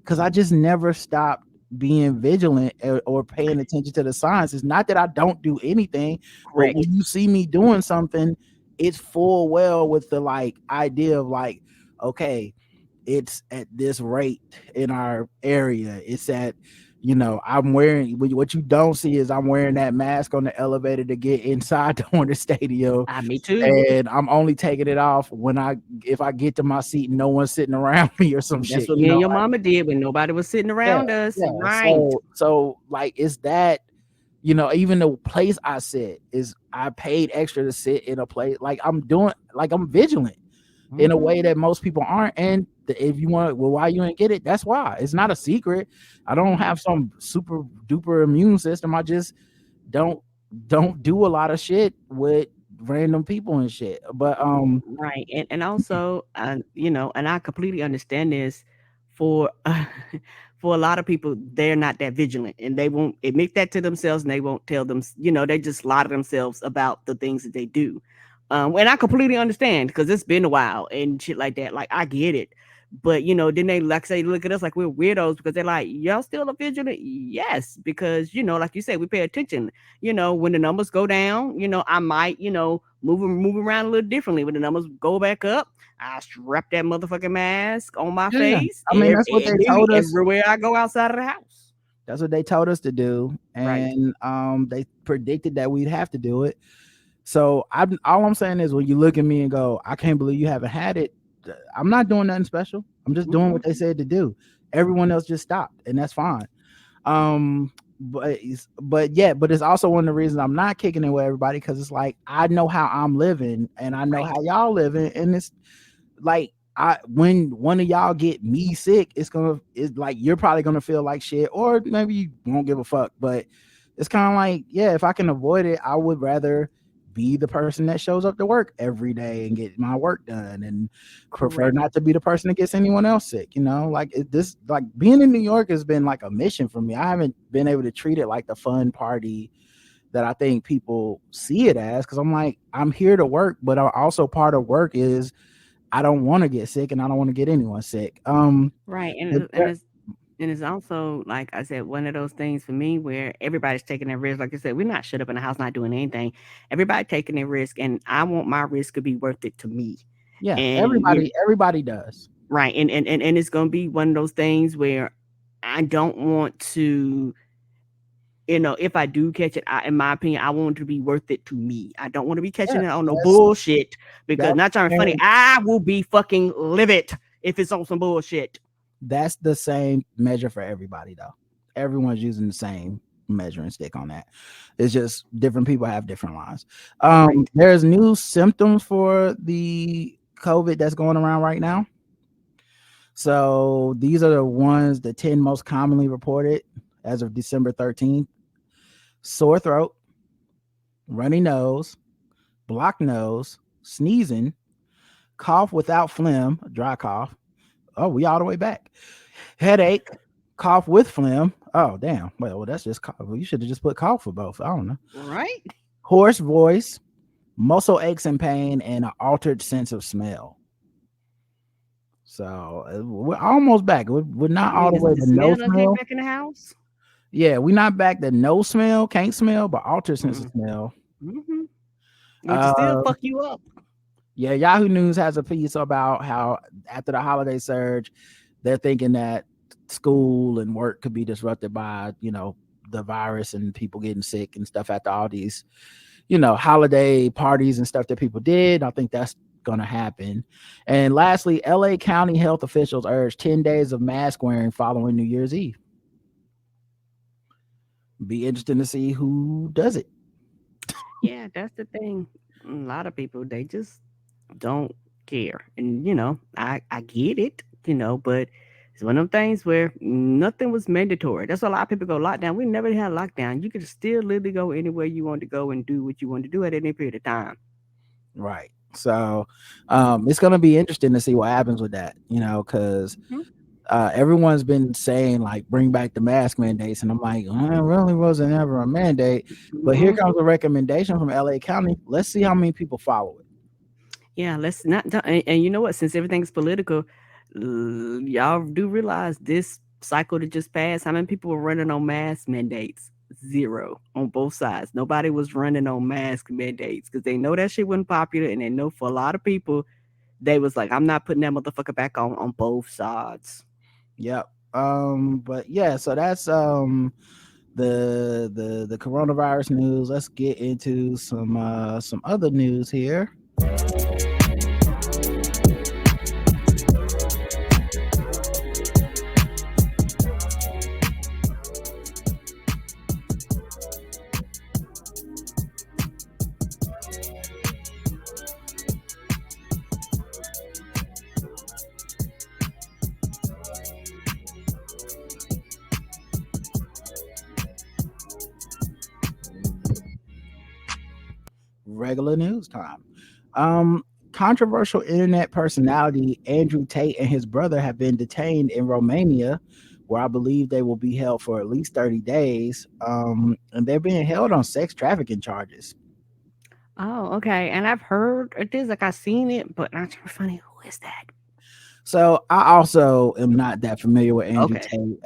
because I just never stopped being vigilant or paying attention to the signs. It's not that I don't do anything. Correct. But when you see me doing something, it's full well with the like idea of like, okay, it's at this rate in our area. It's at, I'm wearing, what you don't see is I'm wearing that mask on the elevator to get inside the Hornet Stadium. Me too. And I'm only taking it off if I get to my seat and no one's sitting around me or some shit. That's what me and your mama did when nobody was sitting around us. Yeah. Right. So like, it's that, even the place I sit is, I paid extra to sit in a place. Like, I'm vigilant in a way that most people aren't. And if you want, well, why you ain't get it? That's why. It's not a secret. I don't have some super duper immune system. I just don't do a lot of shit with random people and shit. But right. And also, and I completely understand this for for a lot of people, they're not that vigilant and they won't admit that to themselves, and they won't tell them, they just lie to themselves about the things that they do. And I completely understand because it's been a while and shit like that. Like, I get it. But, then they like say, look at us like we're weirdos because they're like, y'all still are vigilant? Yes, because, like you said, we pay attention. When the numbers go down, I might, move around a little differently. When the numbers go back up, I strap that motherfucking mask on my face. I mean, that's what they told us everywhere I go outside of the house. That's what they told us to do. And they predicted that we'd have to do it. So all I'm saying is, when you look at me and go, I can't believe you haven't had it, I'm not doing nothing special. I'm just doing what they said to do. Everyone else just stopped, and that's fine. But it's also one of the reasons I'm not kicking it with everybody, because it's like, I know how I'm living and I know how y'all living, and it's like, when one of y'all get me sick, it's like, you're probably gonna feel like shit, or maybe you won't give a fuck. But it's kind of like, yeah, if I can avoid it, I would rather be the person that shows up to work every day and get my work done, and prefer Correct. not to be the person that gets anyone else sick. This, like, being in New York has been like a mission for me. I haven't been able to treat it like the fun party that I think people see it as, because I'm like, I'm here to work, but also part of work is I don't want to get sick and I don't want to get anyone sick. Right. but And it's also, like I said, one of those things for me where everybody's taking a risk. Like I said, we're not shut up in the house, not doing anything. Everybody taking a risk, and I want my risk to be worth it to me. yeah, And everybody does. right. And it's gonna be one of those things where I don't want to, if I do catch it, in my opinion, I want it to be worth it to me. I don't want to be catching it on no bullshit, because not trying to be funny, I will be fucking livid if it's on some bullshit. That's the same measure for everybody, though. Everyone's using the same measuring stick on that. It's just different people have different lines. Right. There's new symptoms for the COVID that's going around right now. So these are the 10 most commonly reported as of December 13th. Sore throat, runny nose, blocked nose, sneezing, cough without phlegm, dry cough. Oh, we all the way back. Headache, cough with phlegm. Oh, damn. Well, that's just cough. Well, you should have just put cough for both. I don't know. Right. Hoarse voice, muscle aches and pain, and an altered sense of smell. So we're almost back. We're not all the way to no smell. Back in the house. Yeah, we're not back to no smell, can't smell, but altered sense of smell. Which still fuck you up. Yeah, Yahoo News has a piece about how after the holiday surge, they're thinking that school and work could be disrupted by, the virus and people getting sick and stuff after all these, holiday parties and stuff that people did. I think that's going to happen. And lastly, LA County health officials urge 10 days of mask wearing following New Year's Eve. Be interesting to see who does it. Yeah, that's the thing. A lot of people, they just don't care. And I get it, but it's one of them things where nothing was mandatory. That's why a lot of people go lockdown. We never had lockdown. You could still literally go anywhere you want to go and do what you want to do at any period of time. Right. So it's going to be interesting to see what happens with that, because everyone's been saying, like, bring back the mask mandates, and I'm like, well, it really wasn't ever a mandate. But here comes a recommendation from LA County. Let's see how many people follow it. Yeah, let's not. And you know what? Since everything's political, y'all do realize this cycle that just passed, how many people were running on mask mandates? 0 on both sides. Nobody was running on mask mandates because they know that shit wasn't popular, and they know for a lot of people, they was like, I'm not putting that motherfucker back on both sides. Yep. But yeah, so that's the coronavirus news. Let's get into some other news here. Regular news time. Controversial internet personality Andrew Tate and his brother have been detained in Romania, where I believe they will be held for at least 30 days. And they're being held on sex trafficking charges. Oh, okay. And I've heard of this, like I've seen it, but not too funny. Who is that? So I also am not that familiar with Andrew Tate.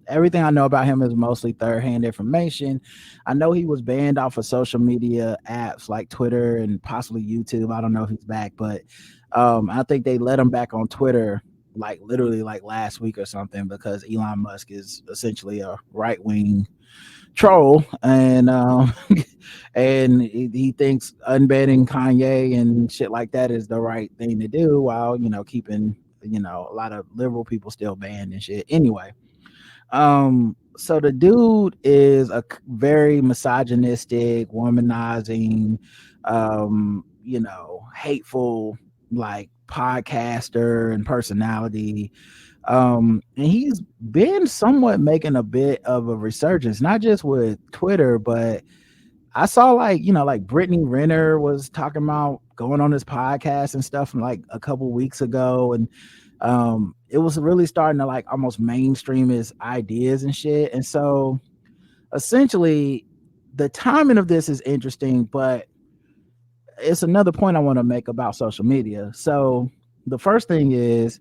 Everything I know about him is mostly third-hand information. I know he was banned off of social media apps like Twitter and possibly YouTube. I don't know if he's back, but I think they let him back on Twitter like literally like last week or something, because Elon Musk is essentially a right-wing troll, and and he thinks unbanning Kanye and shit like that is the right thing to do, while keeping a lot of liberal people still banned and shit. Anyway. So the dude is a very misogynistic, womanizing, hateful, like, podcaster and personality. And he's been somewhat making a bit of a resurgence, not just with Twitter, but I saw like Brittany Renner was talking about going on this podcast and stuff from like a couple weeks ago, and it was really starting to like almost mainstream his ideas and shit. And so essentially the timing of this is interesting, but it's another point I want to make about social media. So the first thing is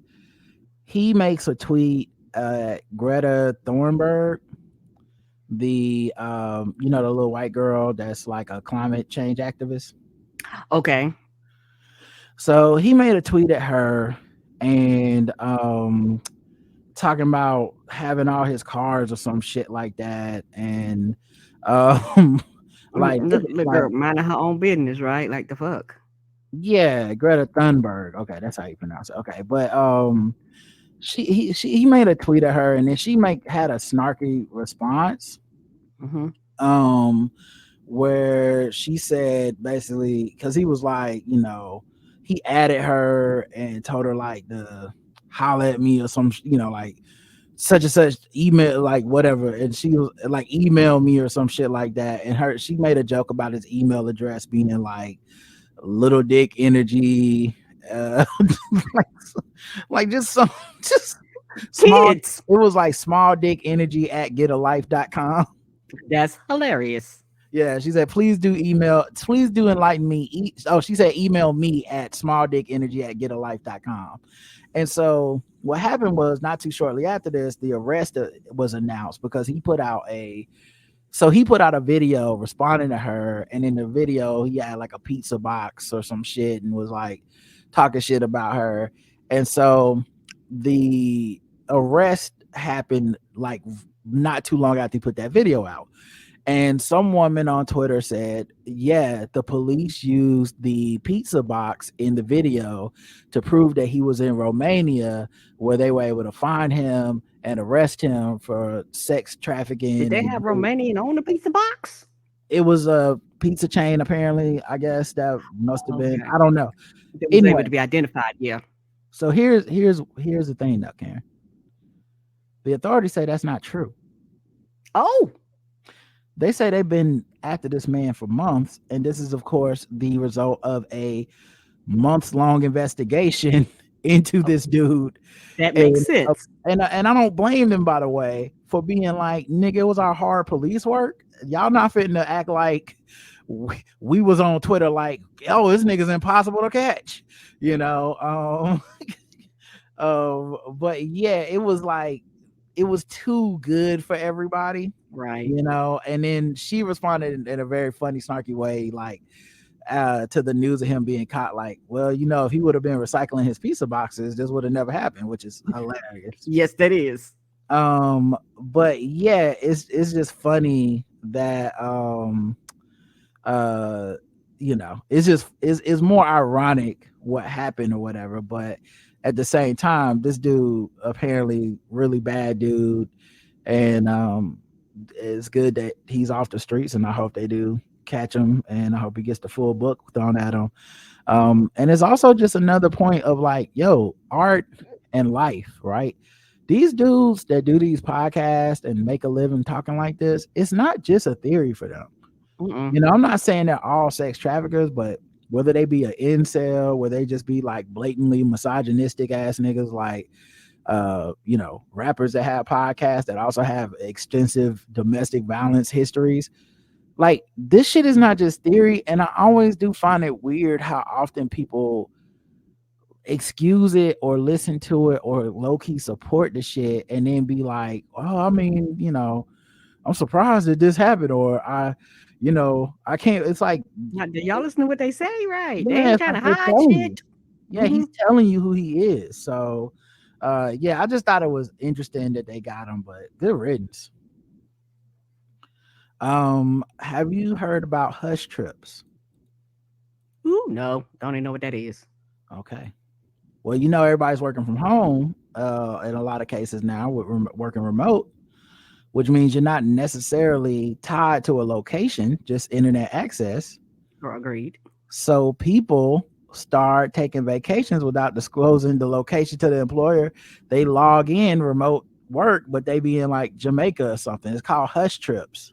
he makes a tweet at Greta Thunberg, the the little white girl that's like a climate change activist. Okay. So he made a tweet at her and talking about having all his cars or some shit like that, and like girl minding her own business, right? Like the fuck. Yeah, Greta Thunberg. Okay, that's how you pronounce it. Okay, but he made a tweet at her, and then she had a snarky response. Mm-hmm. Where she said basically, because he was like, he added her and told her like to holler at me or some, like such and such email, like whatever, and she was like email me or some shit like that, and she made a joke about his email address being like little dick energy, like just small. Kids. It was like small dick energy at getalife.com. That's hilarious. Yeah, she said, please do enlighten me. She said, email me at smalldickenergy@getalife.com. And so what happened was, not too shortly after this, the arrest was announced because he put out a video responding to her. And in the video, he had like a pizza box or some shit and was like talking shit about her. And so the arrest happened like not too long after he put that video out. And some woman on Twitter said, yeah, the police used the pizza box in the video to prove that he was in Romania, where they were able to find him and arrest him for sex trafficking. Did they have Romanian on the pizza box? It was a pizza chain, apparently. I guess that must have been. I don't know. It was able to be identified. Yeah. So here's the thing, though, Karen. The authorities say that's not true. Oh. They say they've been after this man for months, and this is, of course, the result of a months-long investigation into this dude. That makes sense. And I don't blame them, by the way, for being like, nigga, it was our hard police work. Y'all not fitting to act like we was on Twitter like, oh, this nigga's impossible to catch, but yeah, it was like, it was too good for everybody, right? And then she responded in a very funny, snarky way, like to the news of him being caught, like, well, if he would have been recycling his pizza boxes, this would have never happened, which is hilarious. Yes, that is. But yeah, it's just funny that it's more ironic what happened or whatever, but at the same time, this dude apparently really bad dude, and it's good that he's off the streets, and I hope they do catch him, and I hope he gets the full book thrown at him. And it's also just another point of like, yo, art and life, right? These dudes that do these podcasts and make a living talking like this, it's not just a theory for them. I'm not saying they're all sex traffickers, but whether they be an incel, where they just be like blatantly misogynistic ass niggas, like rappers that have podcasts that also have extensive domestic violence histories. Like, this shit is not just theory, and I always do find it weird how often people excuse it or listen to it or low-key support the shit and then be like, oh, I mean, I'm surprised that this happened, or I can't. It's like, y'all listen to what they say, right? Yeah, they ain't trying to hide shit. Yeah, he's telling you who he is. So yeah, I just thought it was interesting that they got him, but good riddance. Have you heard about hush trips? Ooh, no, don't even know what that is. Okay. Well, everybody's working from home in a lot of cases now with working remote, which means you're not necessarily tied to a location, just internet access. Agreed. So people start taking vacations without disclosing the location to the employer. They log in remote work, but they be in like Jamaica or something. It's called hush trips.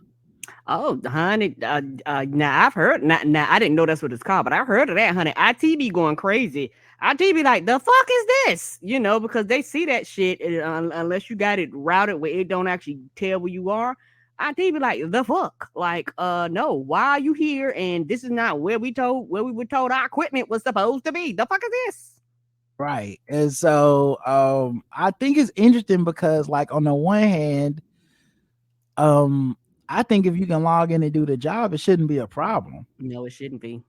Oh, honey. Now I've heard. Now I didn't know that's what it's called, but I've heard of that, honey. IT be going crazy. IT be like, the fuck is this? Because they see that shit, unless you got it routed where it don't actually tell where you are. IT be like, the fuck? Like, no, why are you here? And this is not where we were told our equipment was supposed to be. The fuck is this? Right. And so I think it's interesting because, like, on the one hand, I think if you can log in and do the job, it shouldn't be a problem. No, it shouldn't be.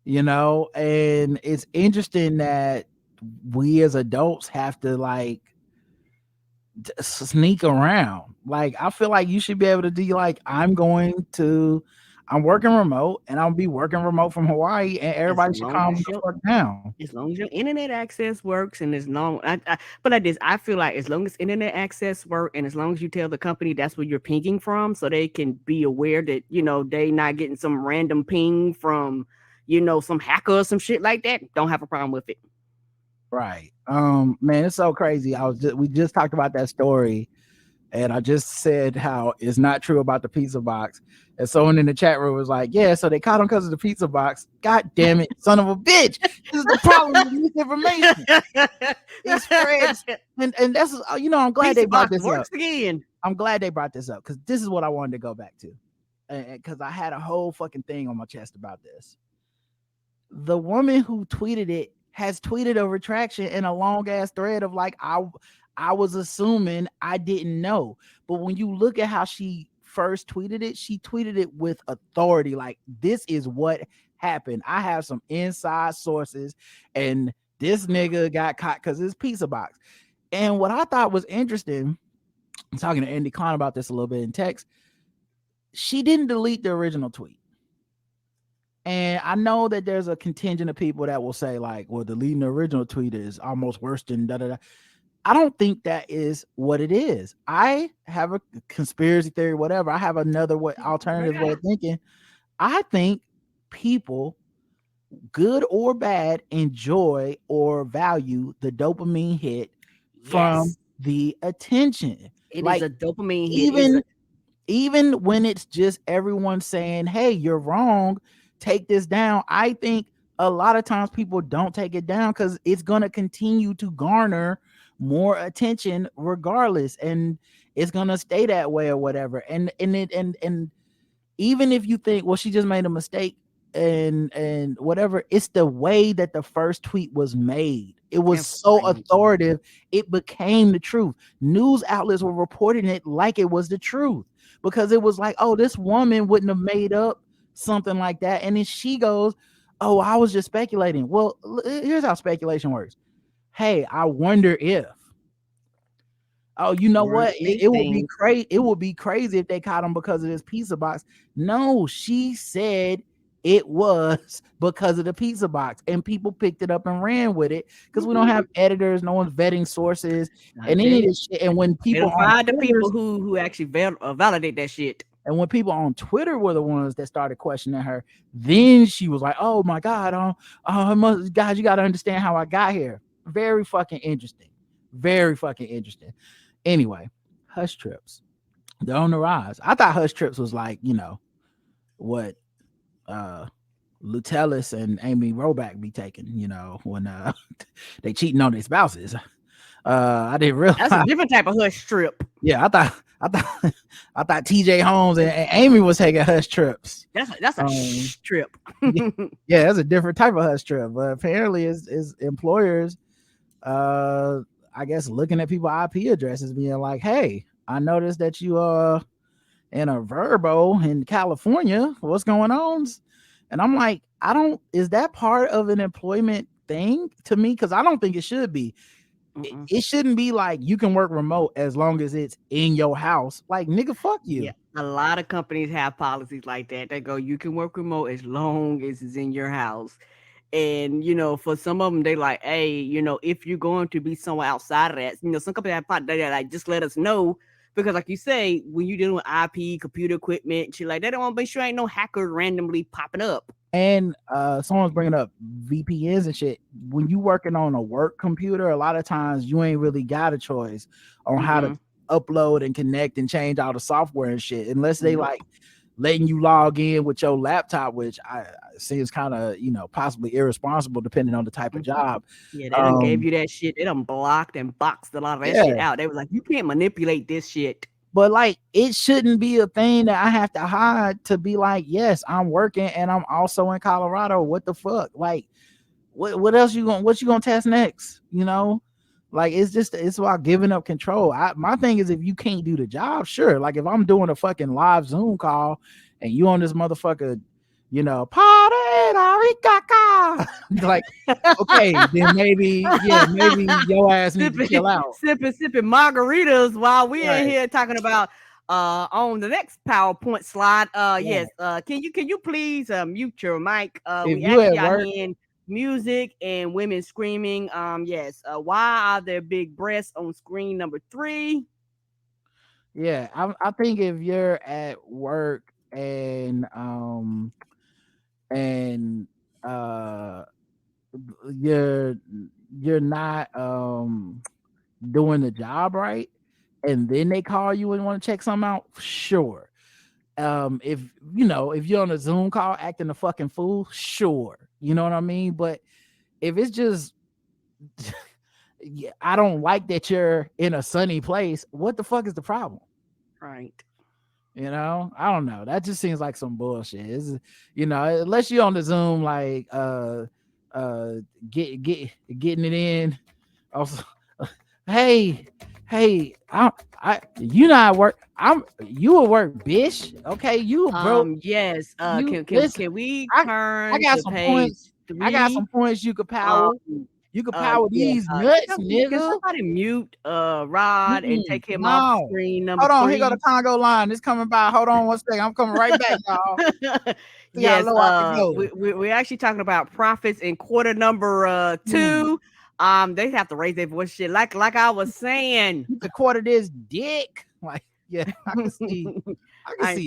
And it's interesting that we as adults have to like sneak around. Like, I feel like you should be able to do like, I'm working remote and I'll be working remote from Hawaii, and everybody should calm the fuck down. As long as your internet access works, and as long, but like this, I feel like as long as internet access work, and as long as you tell the company that's where you're pinging from, so they can be aware that they not getting some random ping from some hacker or some shit like that, don't have a problem with it. Right. Man, it's so crazy. We just talked about that story, and I just said how it's not true about the pizza box. And someone in the chat room was like, yeah, so they caught him because of the pizza box. God damn it, son of a bitch. This is the problem with misinformation. It spreads. And that's, I'm glad pizza they brought this works up. Again. I'm glad they brought this up because this is what I wanted to go back to. Because I had a whole fucking thing on my chest about this. The woman who tweeted it has tweeted a retraction in a long ass thread of like, I was assuming, I didn't know. But when you look at how she first tweeted it, she tweeted it with authority. Like, this is what happened. I have some inside sources, and this nigga got caught because his pizza box. And what I thought was interesting, I'm talking to Andy Klein about this a little bit in text, she didn't delete the original tweet. And I know that there's a contingent of people that will say like, well, deleting the original tweet is almost worse than da-da-da. I don't think that is what it is. I have a conspiracy theory, whatever. I have another alternative way of thinking. I think people, good or bad, enjoy or value the dopamine hit from the attention. It is a dopamine hit. Even when it's just everyone saying, hey, you're wrong, take this down. I think a lot of times people don't take it down because it's going to continue to garner more attention regardless, and it's going to stay that way or whatever. And even if you think, well, she just made a mistake and whatever, it's the way that the first tweet was made. It was so authoritative, it became the truth. News outlets were reporting it like it was the truth because it was like, oh, this woman wouldn't have made up something like that. And then she goes, oh, I was just speculating. Well, here's how speculation works. Hey, I wonder if. Oh, you know what? It would be crazy. It would be crazy if they caught him because of this pizza box. No, she said it was because of the pizza box, and people picked it up and ran with it because we don't have editors. No one's vetting sources and any of this shit. And when people find the people who actually validate that shit. And when people on Twitter were the ones that started questioning her, then she was like, oh my God, guys, you got to understand how I got here. Very fucking interesting. Very fucking interesting. Anyway, hush trips. They're on the rise. I thought hush trips was like, what Lutellis and Amy Roback be taking, when they cheating on their spouses. I didn't realize that's a different type of hush trip. Yeah, I thought TJ Holmes and Amy was taking hush trips. That's a hush trip. Yeah, that's a different type of hush trip. But apparently, is employers, I guess, looking at people's IP addresses, being like, "Hey, I noticed that you in a Verbo in California. What's going on?" And I'm like, is that part of an employment thing to me? Because I don't think it should be. It shouldn't be like you can work remote as long as it's in your house. Like, nigga, fuck you. Yeah, a lot of companies have policies like that. They go, you can work remote as long as it's in your house. And, for some of them, they like, hey, if you're going to be somewhere outside of that, some companies have policies, they like, just let us know. Because like you say, when you're dealing with IP, computer equipment, shit like that, they want to make sure ain't no hacker randomly popping up. And someone's bringing up VPNs and shit. When you working on a work computer, a lot of times you ain't really got a choice on how to upload and connect and change all the software and shit, unless they like letting you log in with your laptop, which I seems kind of, possibly irresponsible depending on the type of job. Yeah, they done gave you that shit. They done blocked and boxed a lot of that shit out. They was like, you can't manipulate this shit. But like, it shouldn't be a thing that I have to hide to be like, yes, I'm working and I'm also in Colorado. What the fuck? Like, what else what you gonna test next? Like, it's about giving up control. My thing is, if you can't do the job, sure. Like, if I'm doing a fucking live Zoom call and you on this motherfucker, party, like, okay, then maybe your ass needs to chill out. Sipping margaritas while we in here talking about on the next PowerPoint slide. Yes. Can you please mute your mic? If we you actually at are work, hearing music and women screaming. Yes. Why are there big breasts on screen number 3? Yeah, I think if you're at work and you're not doing the job right, and then they call you and want to check something out, sure. If you're on a Zoom call acting a fucking fool, sure. You know what I mean? But if it's just yeah, I don't like that you're in a sunny place, what the fuck is the problem? Right. I don't know. That just seems like some bullshit. Unless you're on the Zoom, like getting it in. Also, hey, you not work. You at work, bitch. Okay, you broke. Yes. Can we turn? I got some points. 3? I got some points you could power. You could power these nuts, nigga. Can somebody mute Rod and take him off screen number 3? Hold on, here go the Congo line. It's coming by. Hold on one second. I'm coming right back, y'all. Yes, we're actually talking about profits in quarter number 2. They have to raise their voice shit. Like I was saying. You could quarter this dick. Like, yeah, I can see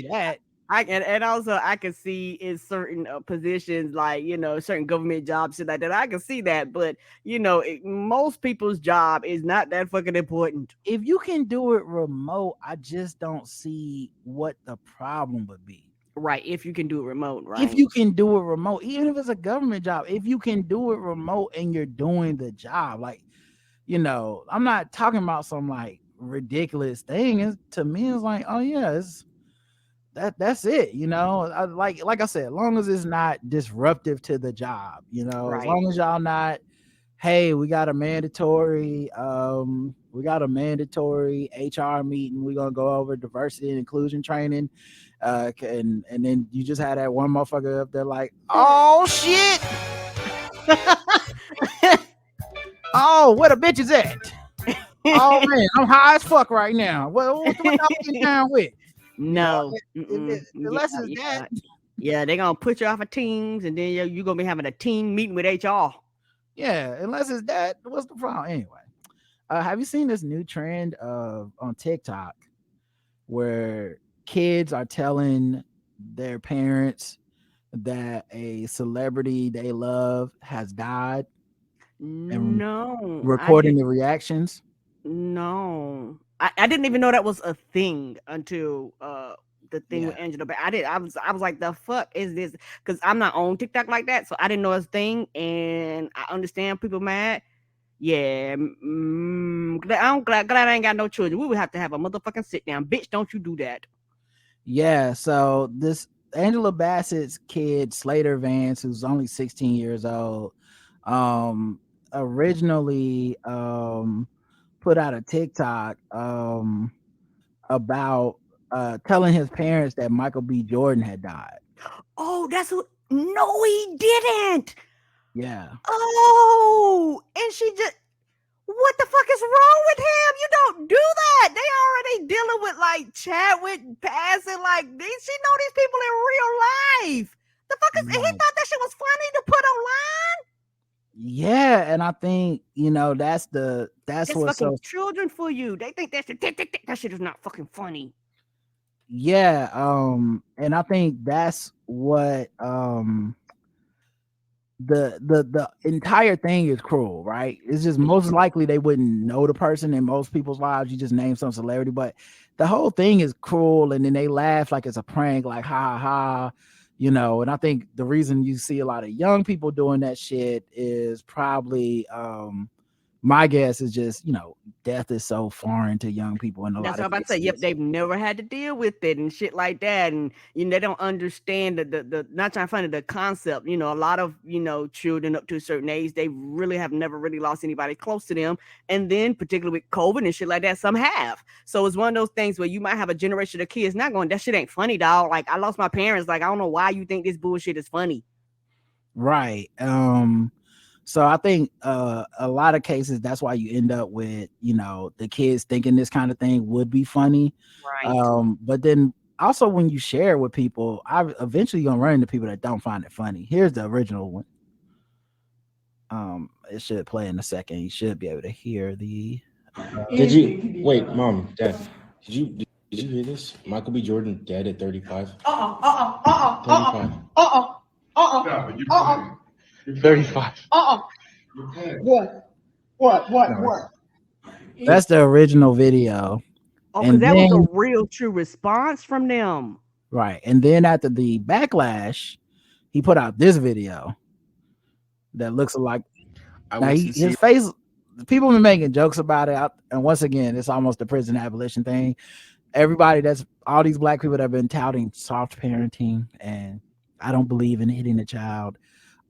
that. And also I can see in certain positions, like certain government jobs, shit like that. I can see that, but most people's job is not that fucking important. If you can do it remote, I just don't see what the problem would be. Right, if you can do it remote, right? If you can do it remote, even if it's a government job, if you can do it remote and you're doing the job, like, I'm not talking about some like ridiculous thing. To me, it's like, oh yeah, that's it. Like I said, as long as it's not disruptive to the job, right. As long as y'all not, hey, we got a mandatory HR meeting. We're gonna go over diversity and inclusion training. And then you just had that one motherfucker up there like, oh shit. Oh, where the bitch is at? Oh man, I'm high as fuck right now. What I'm getting down with? No, unless it's that. Yeah, they're gonna put you off of Teams, and then you're gonna be having a team meeting with HR. Yeah, unless it's that. What's the problem anyway? Have you seen this new trend on TikTok where kids are telling their parents that a celebrity they love has died? And no, recording the reactions. No, I didn't even know that was a thing until the thing with Angela. But I was like, the fuck is this? Because I'm not on TikTok like that, so I didn't know it's a thing. And I understand people mad. Yeah, I'm glad I ain't got no children. We would have to have a motherfucking sit down, bitch. Don't you do that? Yeah. So this Angela Bassett's kid, Slater Vance, who's only 16 years old, originally put out a TikTok about telling his parents that Michael B. Jordan had died. Oh, that's what. No, he didn't. Yeah. Oh, and she just. What the fuck is wrong with him? You don't do that. They already dealing with like Chadwick passing. Like she know these people in real life. The fuck is? He thought that shit was funny to put online. Yeah, and I think that's what's fucking children for you. They think that shit is not fucking funny. Yeah, and I think that's what the entire thing is cruel, right? It's just most likely they wouldn't know the person in most people's lives. You just name some celebrity, but the whole thing is cruel, and then they laugh like it's a prank, like ha ha, you know. And I think the reason you see a lot of young people doing that shit is probably my guess is just, you know, death is so foreign to young people in a That's lot what of I'm about to say. Yep, cases. they've never had to deal with it and shit like that, and they don't understand the not trying to find the concept. You know, a lot of children up to a certain age, they really have never really lost anybody close to them, and then particularly with COVID and shit like that, some have. So it's one of those things where you might have a generation of kids not going, that shit ain't funny, dog. Like I lost my parents. Like I don't know why you think this bullshit is funny. Right. So I think a lot of cases that's why you end up with, you know, the kids thinking this kind of thing would be funny. Right. But then also when you share it with people, I eventually gonna run into people that don't find it funny. Here's the original one. It should play in a second. You should be able to hear the Did you wait, Mom, Dad? Did you hear this? Michael B. Jordan dead at 35. 35. 35. What? that's the original video. Oh, And because that was a then real true response from them. right. And then after the backlash, he put out this video that looks like now his face. People been making jokes about it, and once again, it's almost the prison abolition thing. Everybody that's all these black people that have been touting soft parenting, and I don't believe in hitting a child.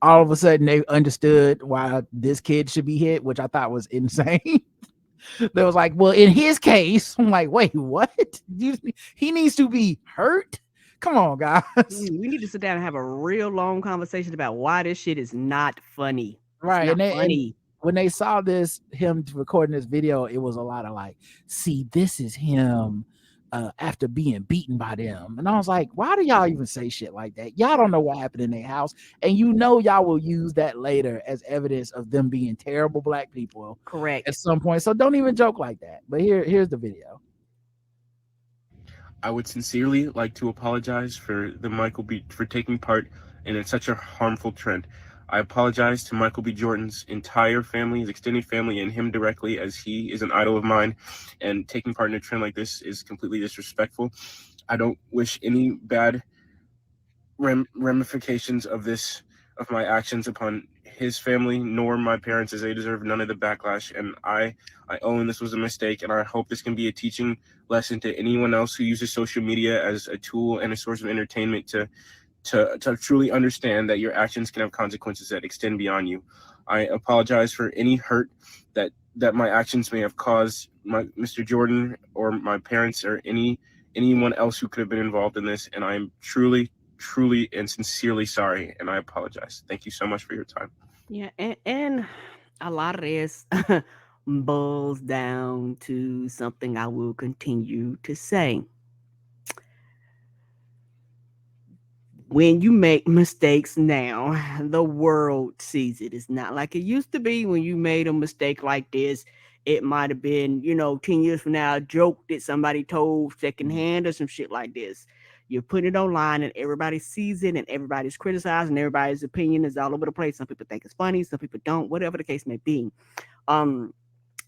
All of a sudden, they understood why this kid should be hit, which I thought was insane. They was like, well, in his case, I'm like, wait, what? He needs to be hurt? Come on, guys. We need to sit down and have a real long conversation about why this shit is not funny. Right. It's not And funny. when they saw him recording this video, it was a lot of like, see, this is him after being beaten by them. And I was like, why do y'all even say shit like that? Y'all don't know what happened in their house. And you know y'all will use that later as evidence of them being terrible black people. Correct. At some point. So don't even joke like that. But here's the video. I would sincerely like to apologize for taking part in such a harmful trend. I apologize to Michael B. Jordan's entire family, his extended family, and him directly, as he is an idol of mine, and taking part in a trend like this is completely disrespectful. I don't wish any bad ramifications of my actions upon his family, nor my parents, as they deserve none of the backlash. And I own this was a mistake, and I hope this can be a teaching lesson to anyone else who uses social media as a tool and a source of entertainment to truly understand that your actions can have consequences that extend beyond you. I apologize for any hurt that my actions may have caused Mr. Jordan or my parents or anyone else who could have been involved in this, and I am truly and sincerely sorry, and I apologize. Thank you so much for your time. Yeah, and a lot of this boils down to something I will continue to say. When you make mistakes now, the world sees it. It's not like it used to be when you made a mistake like this. It might have been, 10 years from now, a joke that somebody told secondhand or some shit like this. You put it online and everybody sees it and everybody's criticizing, everybody's opinion is all over the place. Some people think it's funny, some people don't, whatever the case may be. I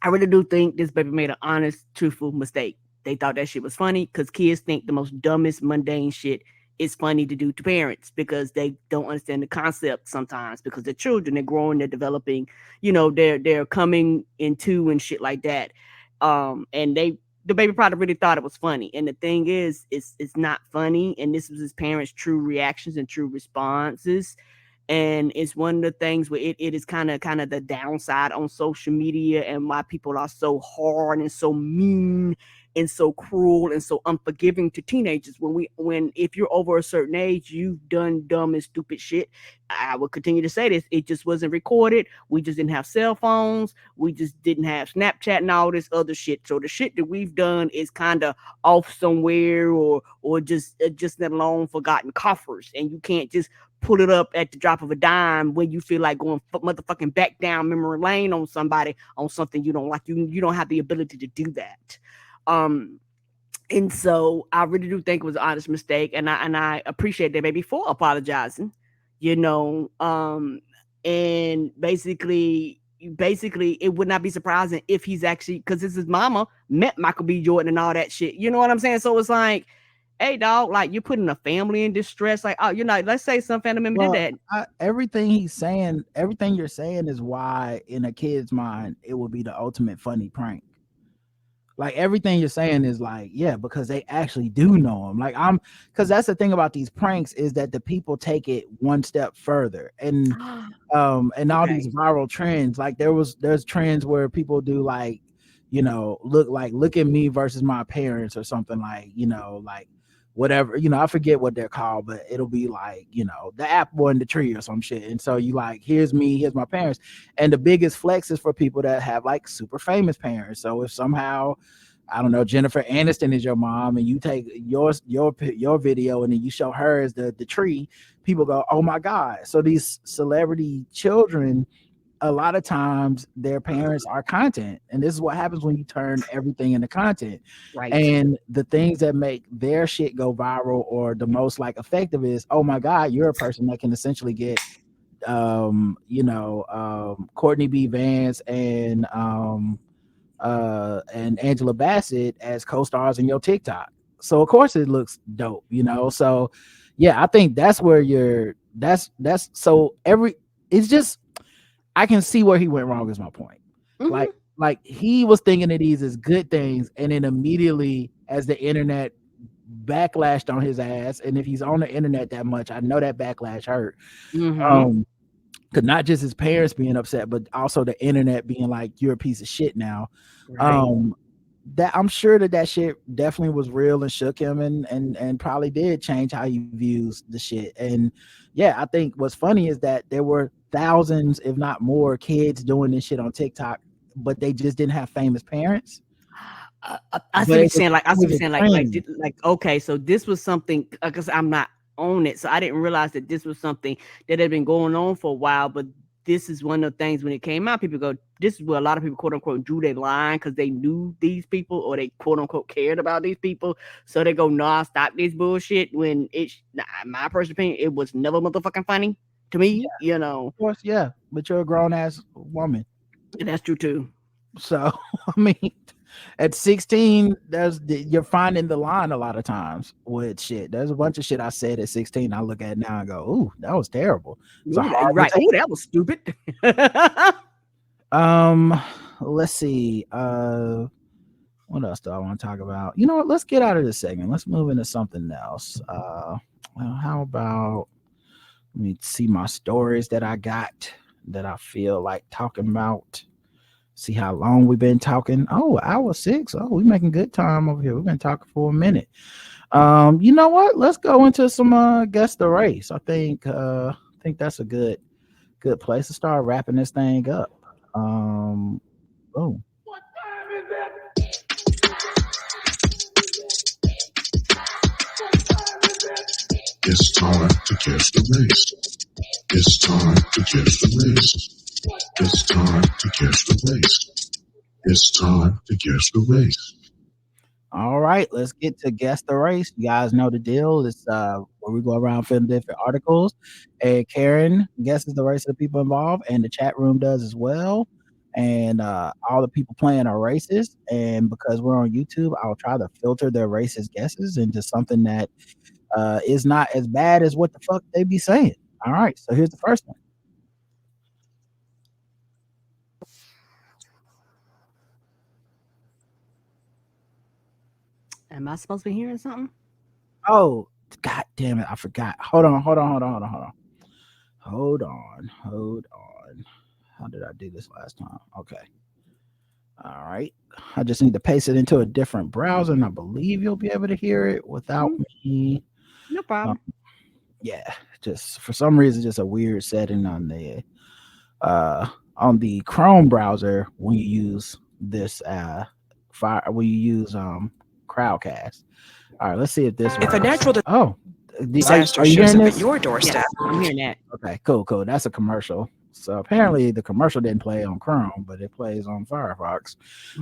really do think this baby made an honest, truthful mistake. They thought that shit was funny because kids think the most dumbest, mundane shit is funny to do to parents because they don't understand the concept sometimes because they're children, they're growing, they're developing, they're coming into and shit like that. And the baby probably really thought it was funny. And the thing is, it's not funny. And this was his parents' true reactions and true responses. And it's one of the things where it is kind of the downside on social media and why people are so hard and so mean and so cruel and so unforgiving to teenagers. When if you're over a certain age, you've done dumb and stupid shit. I will continue to say this. It just wasn't recorded. We just didn't have cell phones. We just didn't have Snapchat and all this other shit. So the shit that we've done is kind of off somewhere or just in long forgotten coffers. And you can't just pull it up at the drop of a dime when you feel like going motherfucking back down memory lane on somebody on something you don't like. You don't have the ability to do that. And so I really do think it was an honest mistake, and I appreciate that baby for apologizing. and basically it would not be surprising if he's actually, because his mama met Michael B. Jordan and all that shit. You know what I'm saying? So it's like, hey dog, like you're putting a family in distress. Like, oh, you're not, let's say some family member did that. Everything you're saying is why in a kid's mind it would be the ultimate funny prank. Like everything you're saying is like, yeah, because they actually do know him. Like because that's the thing about these pranks is that the people take it one step further, and all these viral trends. Like there's trends where people do like, you know, look at me versus my parents or something, like, you know, like whatever, you know, I forget what they're called, but it'll be like, you know, the apple in the tree or some shit. And so you like, here's me, here's my parents. And the biggest flex is for people that have like super famous parents. So if somehow, I don't know, Jennifer Aniston is your mom and you take your video and then you show her as the tree, people go, oh my God. So these celebrity children, a lot of times their parents are content, and this is what happens when you turn everything into content. Right. And the things that make their shit go viral or the most like effective is, oh my God, you're a person that can essentially get Courtney B. Vance and Angela Bassett as co-stars in your TikTok. So of course it looks dope, you know. So yeah, I think that's where it's just, I can see where he went wrong is my point. Mm-hmm. Like he was thinking of these as good things, and then immediately as the internet backlashed on his ass, and if he's on the internet that much, I know that backlash hurt. Mm-hmm. Cause not just his parents being upset, but also the internet being like, you're a piece of shit now. Right. That I'm sure that shit definitely was real and shook him and probably did change how he views the shit. And yeah, I think what's funny is that there were thousands, if not more, kids doing this shit on TikTok, but they just didn't have famous parents. I see what you're saying. Like, okay, so this was something, because I'm not on it, so I didn't realize that this was something that had been going on for a while. But this is one of the things when it came out, people go, this is where a lot of people quote unquote drew their line because they knew these people or they quote unquote cared about these people. So they go, nah, stop this bullshit. When it's my personal opinion, it was never motherfucking funny to me, you know. Of course, yeah, but you're a grown ass woman. And that's true too. So I mean, at 16, you're finding the line a lot of times with shit. There's a bunch of shit I said at 16. I look at it now and go, "Ooh, that was terrible." So right? Oh, that was stupid. Let's see. What else do I want to talk about? You know what? Let's get out of this segment. Let's move into something else. How about, let me see my stories that I got that I feel like talking about. See how long we've been talking. Oh, hour 6. Oh, we're making good time over here. We've been talking for a minute. You know what? Let's go into some guess the race. I think that's a good place to start wrapping this thing up. Boom. What time is it? It's time to guess the race. It's time to guess the race. It's time to guess the race. It's time to guess the race. All right, let's get to guess the race. You guys know the deal. It's where we go around filling different articles, and Karen guesses the race of the people involved, and the chat room does as well. And all the people playing are racist. And because we're on YouTube, I'll try to filter their racist guesses into something that is not as bad as what the fuck they be saying. All right, so here's the first one. Am I supposed to be hearing something? Oh, God damn it. I forgot. Hold on. How did I do this last time? Okay. All right. I just need to paste it into a different browser, and I believe you'll be able to hear it without me. No problem. Yeah. Just for some reason, just a weird setting on the Chrome browser when you use this Crowdcast. All right, let's see if this works. If a natural disaster shows up at your doorstep. Yeah, I'm hearing that. Okay, cool. That's a commercial. So apparently the commercial didn't play on Chrome, but it plays on Firefox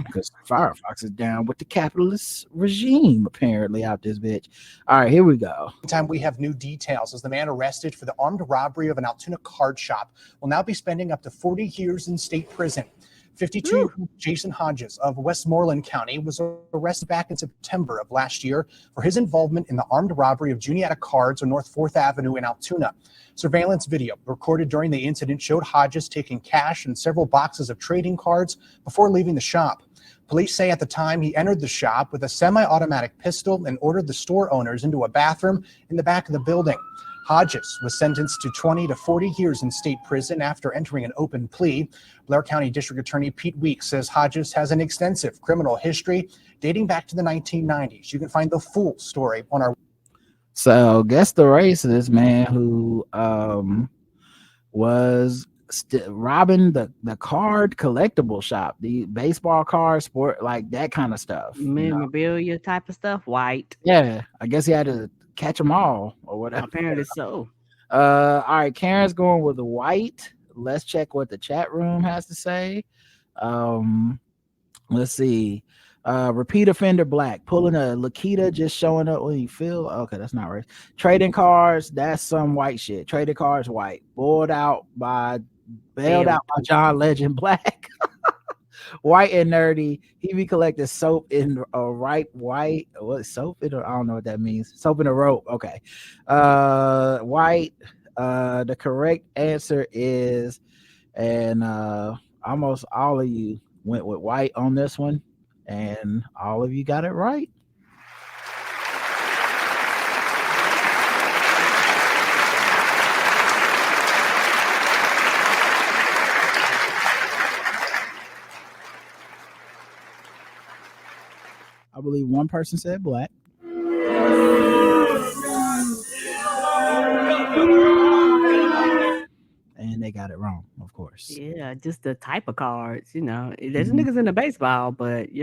because Firefox is down with the capitalist regime apparently out this bitch. All right, here we go. Time we have new details as the man arrested for the armed robbery of an Altoona card shop will now be spending up to 40 years in state prison. 52 Jason Hodges of Westmoreland County was arrested back in September of last year for his involvement in the armed robbery of Juniata Cards on North 4th Avenue in Altoona. Surveillance video recorded during the incident showed Hodges taking cash and several boxes of trading cards before leaving the shop. Police say at the time he entered the shop with a semi-automatic pistol and ordered the store owners into a bathroom in the back of the building. Hodges was sentenced to 20 to 40 years in state prison after entering an open plea. Blair County District Attorney Pete Weeks says Hodges has an extensive criminal history dating back to the 1990s. You can find the full story on our. So guess the race of this man who was robbing the card collectible shop, the baseball card, sport, like that kind of stuff. Memorabilia type of stuff, white. Yeah, I guess he had to catch them all or whatever. Apparently so. All right, Karen's going with the white. Let's check what the chat room has to say. Let's see. Repeat offender black, pulling a Lakita, just showing up when you feel. Okay, that's not right. Trading cards, that's some white shit. Trading cards, white. Bailed out by John Legend, black. White and nerdy. He be collecting soap in a ripe white. What soap? I don't know what that means. Soap in a rope. Okay. White. The correct answer is, and almost all of you went with white on this one, and all of you got it right. I believe one person said black. And they got it wrong, of course. Yeah, just the type of cards, There's niggas in the baseball, but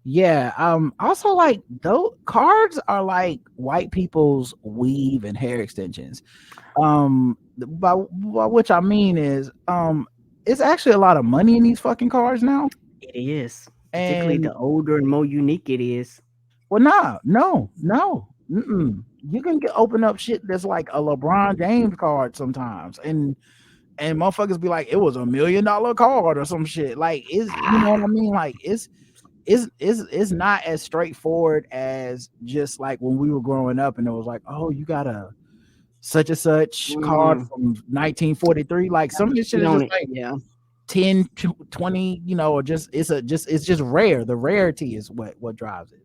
Yeah. Also, like, those cards are like white people's weave and hair extensions. By which I mean is, it's actually a lot of money in these fucking cards now. It is. Particularly the older and more unique it is. Well, no. You can open up shit that's like a LeBron James card sometimes, and motherfuckers be like, it was $1 million card or some shit. Like, you know what I mean? Like, it's not as straightforward as just like when we were growing up, and it was like, oh, you got a such and such card from 1943. Like, some of this shit is just like 10, 20, or just it's just rare. The rarity is what drives it.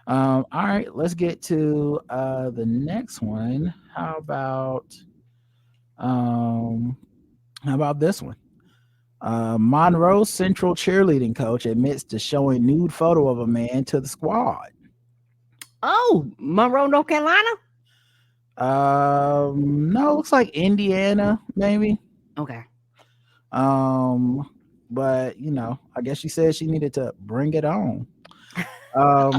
All right, let's get to the next one. How about this one? Monroe Central cheerleading coach admits to showing nude photo of a man to the squad. Oh, Monroe, North Carolina? No, looks like Indiana, maybe. Okay. But I guess she said she needed to bring it on. A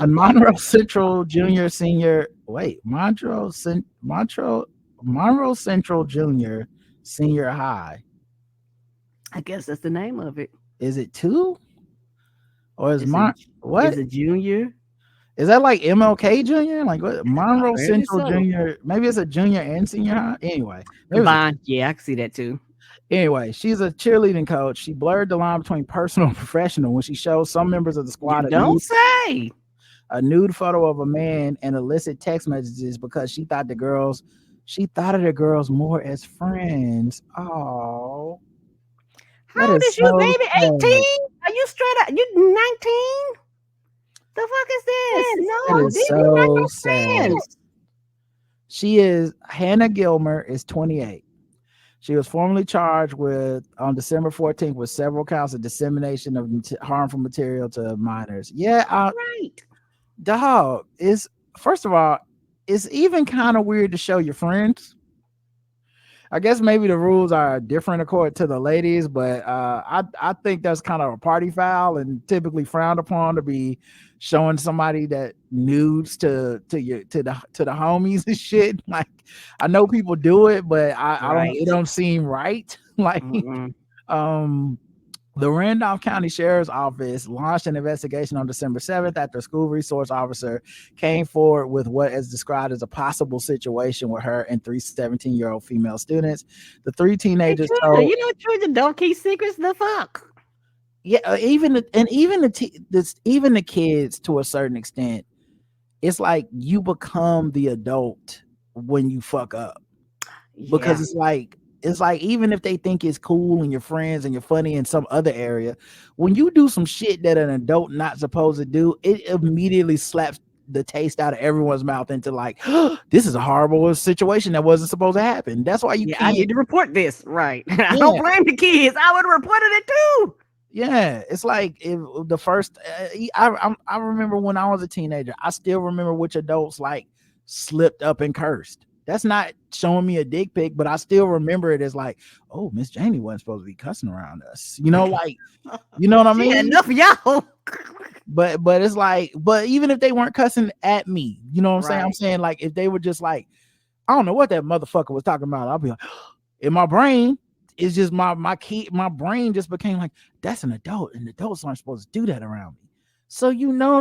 Monroe Central Junior Senior. Wait, Monroe Central Junior Senior High. I guess that's the name of it. Is it 2? Or is what? Is it junior? Is that like MLK Junior? Like what? Monroe Maybe Central so. Junior. Maybe it's a junior and senior high. Anyway, Combined. Yeah, I can see that too. Anyway, she's a cheerleading coach. She blurred the line between personal and professional when she shows some members of the squad a nude photo of a man and illicit text messages because she thought of the girls more as friends. Oh, how old is you, baby? 18? Are you straight up? You 19? The fuck is this? No, these are not your friends. She is Hannah Gilmer, is 28. She was formally charged on December 14th with several counts of dissemination of harmful material to minors. Yeah, right. Dog, first of all, it's even kind of weird to show your friends. I guess maybe the rules are different according to the ladies, but I think that's kind of a party foul and typically frowned upon to be showing somebody that nudes to the homies and shit. Like, I know people do it, but I don't. It don't seem right. Like, the Randolph County Sheriff's Office launched an investigation on December 7th after a school resource officer came forward with what is described as a possible situation with her and 3 17-year-old female students. The 3 teenagers told, children don't keep secrets. The fuck. Yeah, even the kids to a certain extent. It's like you become the adult when you fuck up, because it's like even if they think it's cool and you're friends and you're funny in some other area, when you do some shit that an adult not supposed to do, it immediately slaps the taste out of everyone's mouth into like, oh, this is a horrible situation that wasn't supposed to happen. That's why you I need to report this, right? I don't blame the kids. I would have reported it too. Yeah, it's like if the first I remember when I was a teenager, I still remember which adults like slipped up and cursed. That's not showing me a dick pic, but I still remember it as like, oh, Miss Janie wasn't supposed to be cussing around us. Like, you know what I mean? Enough of y'all. But it's like, but even if they weren't cussing at me, you know what I'm saying? I'm saying like if they were just like, I don't know what that motherfucker was talking about, I'll be like, in my brain, it's just my brain just became like, that's an adult, and adults aren't supposed to do that around me. So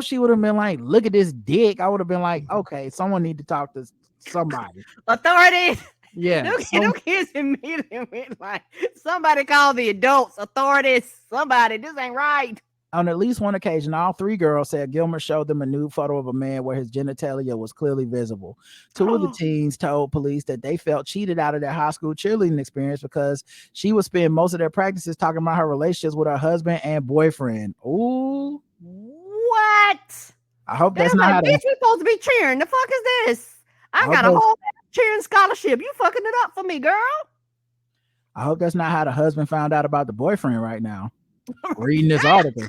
she would have been like, look at this dick. I would have been like, okay, someone need to talk to somebody. Authorities. Yeah. No kids immediately went like, somebody call the adults, authorities, somebody, this ain't right. On at least one occasion, all 3 girls said Gilmer showed them a nude photo of a man where his genitalia was clearly visible. 2 of the teens told police that they felt cheated out of their high school cheerleading experience because she would spend most of their practices talking about her relationships with her husband and boyfriend. Ooh. What? I hope that's not how bitch, we supposed to be cheering. The fuck is this? I got a whole cheering scholarship. You fucking it up for me, girl. I hope that's not how the husband found out about the boyfriend right now. Reading this article.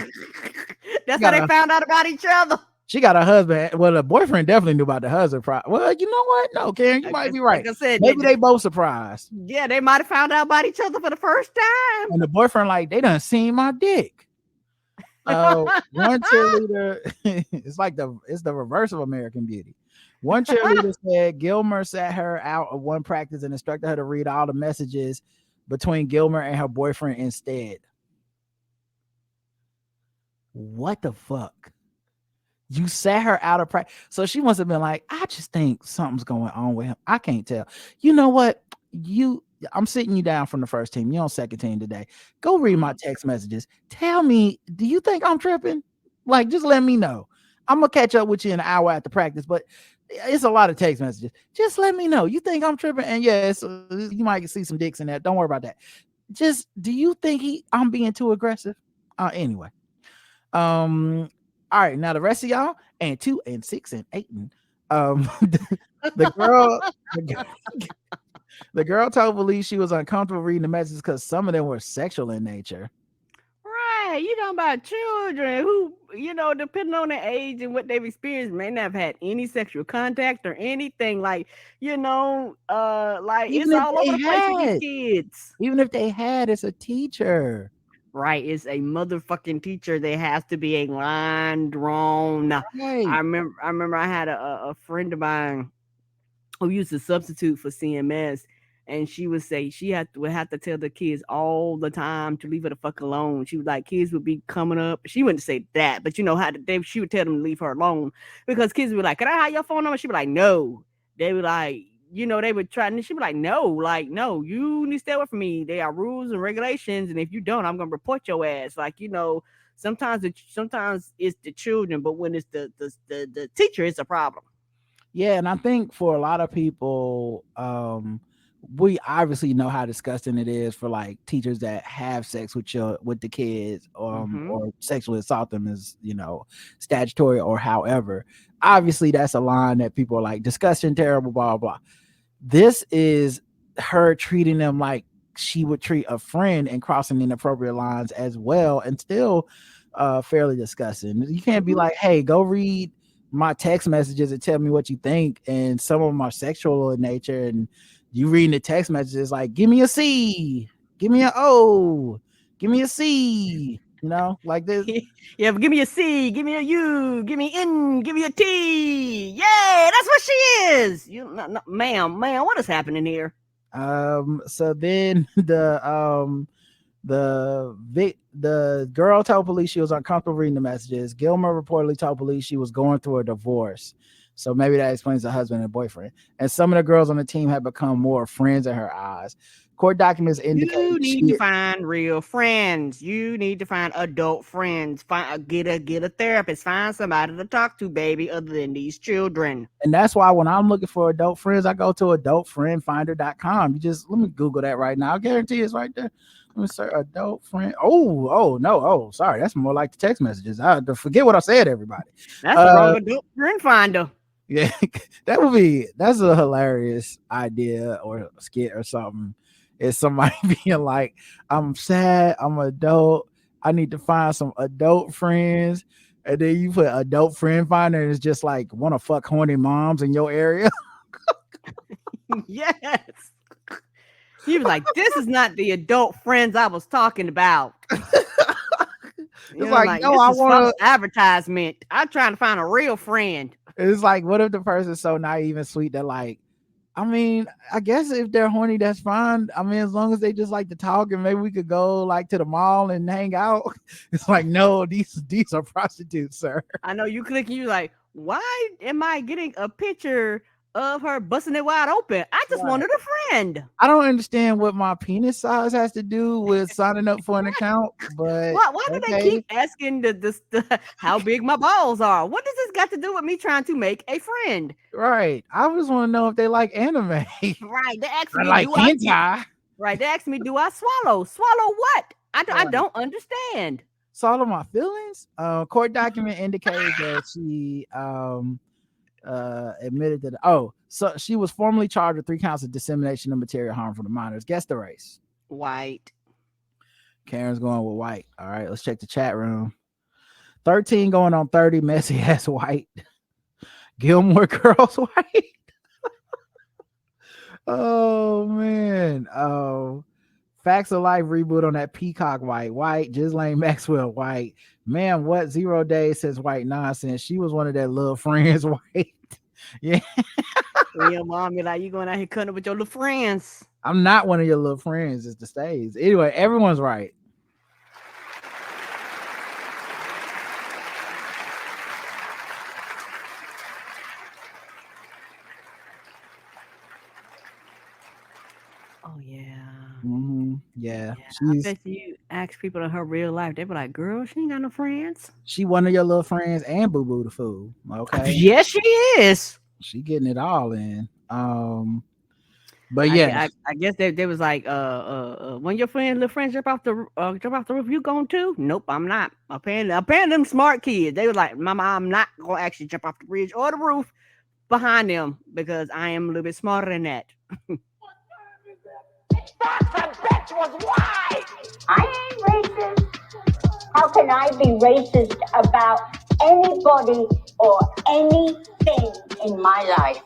That's how they found out about each other. She got a husband. Well, the boyfriend definitely knew about the husband. Well, you know what? No, Karen, you might be right. Like I said, maybe they both surprised. Yeah, they might have found out about each other for the first time. And the boyfriend, like, they done seen my dick. One cheerleader, it's the reverse of American Beauty. One cheerleader said Gilmer sat her out of one practice and instructed her to read all the messages between Gilmer and her boyfriend instead. What the fuck? You sat her out of practice. So she must have been like, I just think something's going on with him. I can't tell. You know what? I'm sitting you down from the first team. You're on second team today. Go read my text messages. Tell me, do you think I'm tripping? Like, just let me know. I'm going to catch up with you in an hour after practice, but it's a lot of text messages. Just let me know. You think I'm tripping? And yes, you might see some dicks in there. Don't worry about that. Just, do you think I'm being too aggressive? Anyway. All right, now the rest of y'all, and 2 and 6 and 8 and the girl told police she was uncomfortable reading the messages because some of them were sexual in nature. Right, you know about children who, depending on their age and what they've experienced, may not have had any sexual contact or anything. Like, it's all over the place with these kids. Even if they had, it's a teacher. Right, it's a motherfucking teacher. There has to be a line drawn. Right. I remember I had a friend of mine who used to substitute for CMS, and she would say she would have to tell the kids all the time to leave her the fuck alone. She was like, kids would be coming up. She wouldn't say that, but she would tell them to leave her alone because kids would be like, can I have your phone number? She'd be like, no. They would like, they would try, and she'd be like, no, you need to stay away from me. There are rules and regulations, and if you don't, I'm gonna report your ass. Like, sometimes it's the children, but when it's the teacher, it's a problem. Yeah, and I think for a lot of people, we obviously know how disgusting it is for like teachers that have sex with the kids, or sexually assault them as statutory or however. Obviously, that's a line that people are like, disgusting, terrible, blah blah. This is her treating them like she would treat a friend and crossing inappropriate lines as well, and still fairly disgusting. You can't be like, hey, go read my text messages and tell me what you think, and some of them are sexual in nature, and you reading the text messages like, give me a C, give me an O, give me a C, you know, like this. Yeah, but give me a C, give me a U, give me N, give me a T. Yeah, that's what she is. You, no, ma'am, what is happening here? So then the girl told police she was uncomfortable reading the messages. Gilmer reportedly told police she was going through a divorce. So maybe that explains the husband and boyfriend. And some of the girls on the team have become more friends in her eyes. Court documents indicate you need to find real friends. You need to find adult friends. Get a therapist. Find somebody to talk to, baby, other than these children. And that's why when I'm looking for adult friends, I go to adultfriendfinder.com. You just let me Google that right now. I guarantee it's right there. Let me search adult friend. Oh no. Oh, sorry. That's more like the text messages. I forget what I said, everybody. That's the wrong adult friend finder. Yeah, that's a hilarious idea or skit or something. It's somebody being like, I'm sad, I'm an adult, I need to find some adult friends. And then you put adult friend finder and it's just like want to fuck horny moms in your area. Yes. He was like, this is not the adult friends I was talking about. It's like, no, I want advertisement. I'm trying to find a real friend. It's like, what if the person's so naive and sweet that like, I mean, I guess if they're horny, that's fine. I mean, as long as they just like to talk and maybe we could go like to the mall and hang out. It's like, no, these are prostitutes, sir. I know you click and you're like, why am I getting a picture of her busting it wide open? I just wanted a friend. I don't understand what my penis size has to do with signing up for an account, but why do they keep asking the how big my balls are? What does this got to do with me trying to make a friend? Right. I just want to know if they like anime. Right. They ask me, like hentai. Right. They ask me, do I swallow? Swallow what? I don't understand. Swallow my feelings? Court document indicates that she admitted that so she was formally charged with 3 counts of dissemination of material harmful to minors. Guess the race. White. Karen's going with white. All right, let's check the chat room. 13 going on 30. Messy ass white. Gilmore Girls white. Oh man. Facts of Life reboot on that Peacock white. Ghislaine Maxwell white. Man, what 0 days says white nonsense. She was one of their little friends white. Yeah. Your mom be like, you going out here cutting up with your little friends. I'm not one of your little friends. It's the stage. Anyway, everyone's right. Oh yeah. Mm-hmm. Yeah. I bet you ask people in her real life, they be like, girl, she ain't got no friends. She one of your little friends and Boo Boo the Fool. Okay. Yes, she is. She getting it all in. But yeah, I guess they was like, when your little friends jump off the roof, you going too? Nope, I'm not. Apparently them smart kids. They was like, Mama, I'm not gonna actually jump off the bridge or the roof behind them because I am a little bit smarter than that. That bitch was white. I ain't racist. How can I be racist about anybody or anything in my life?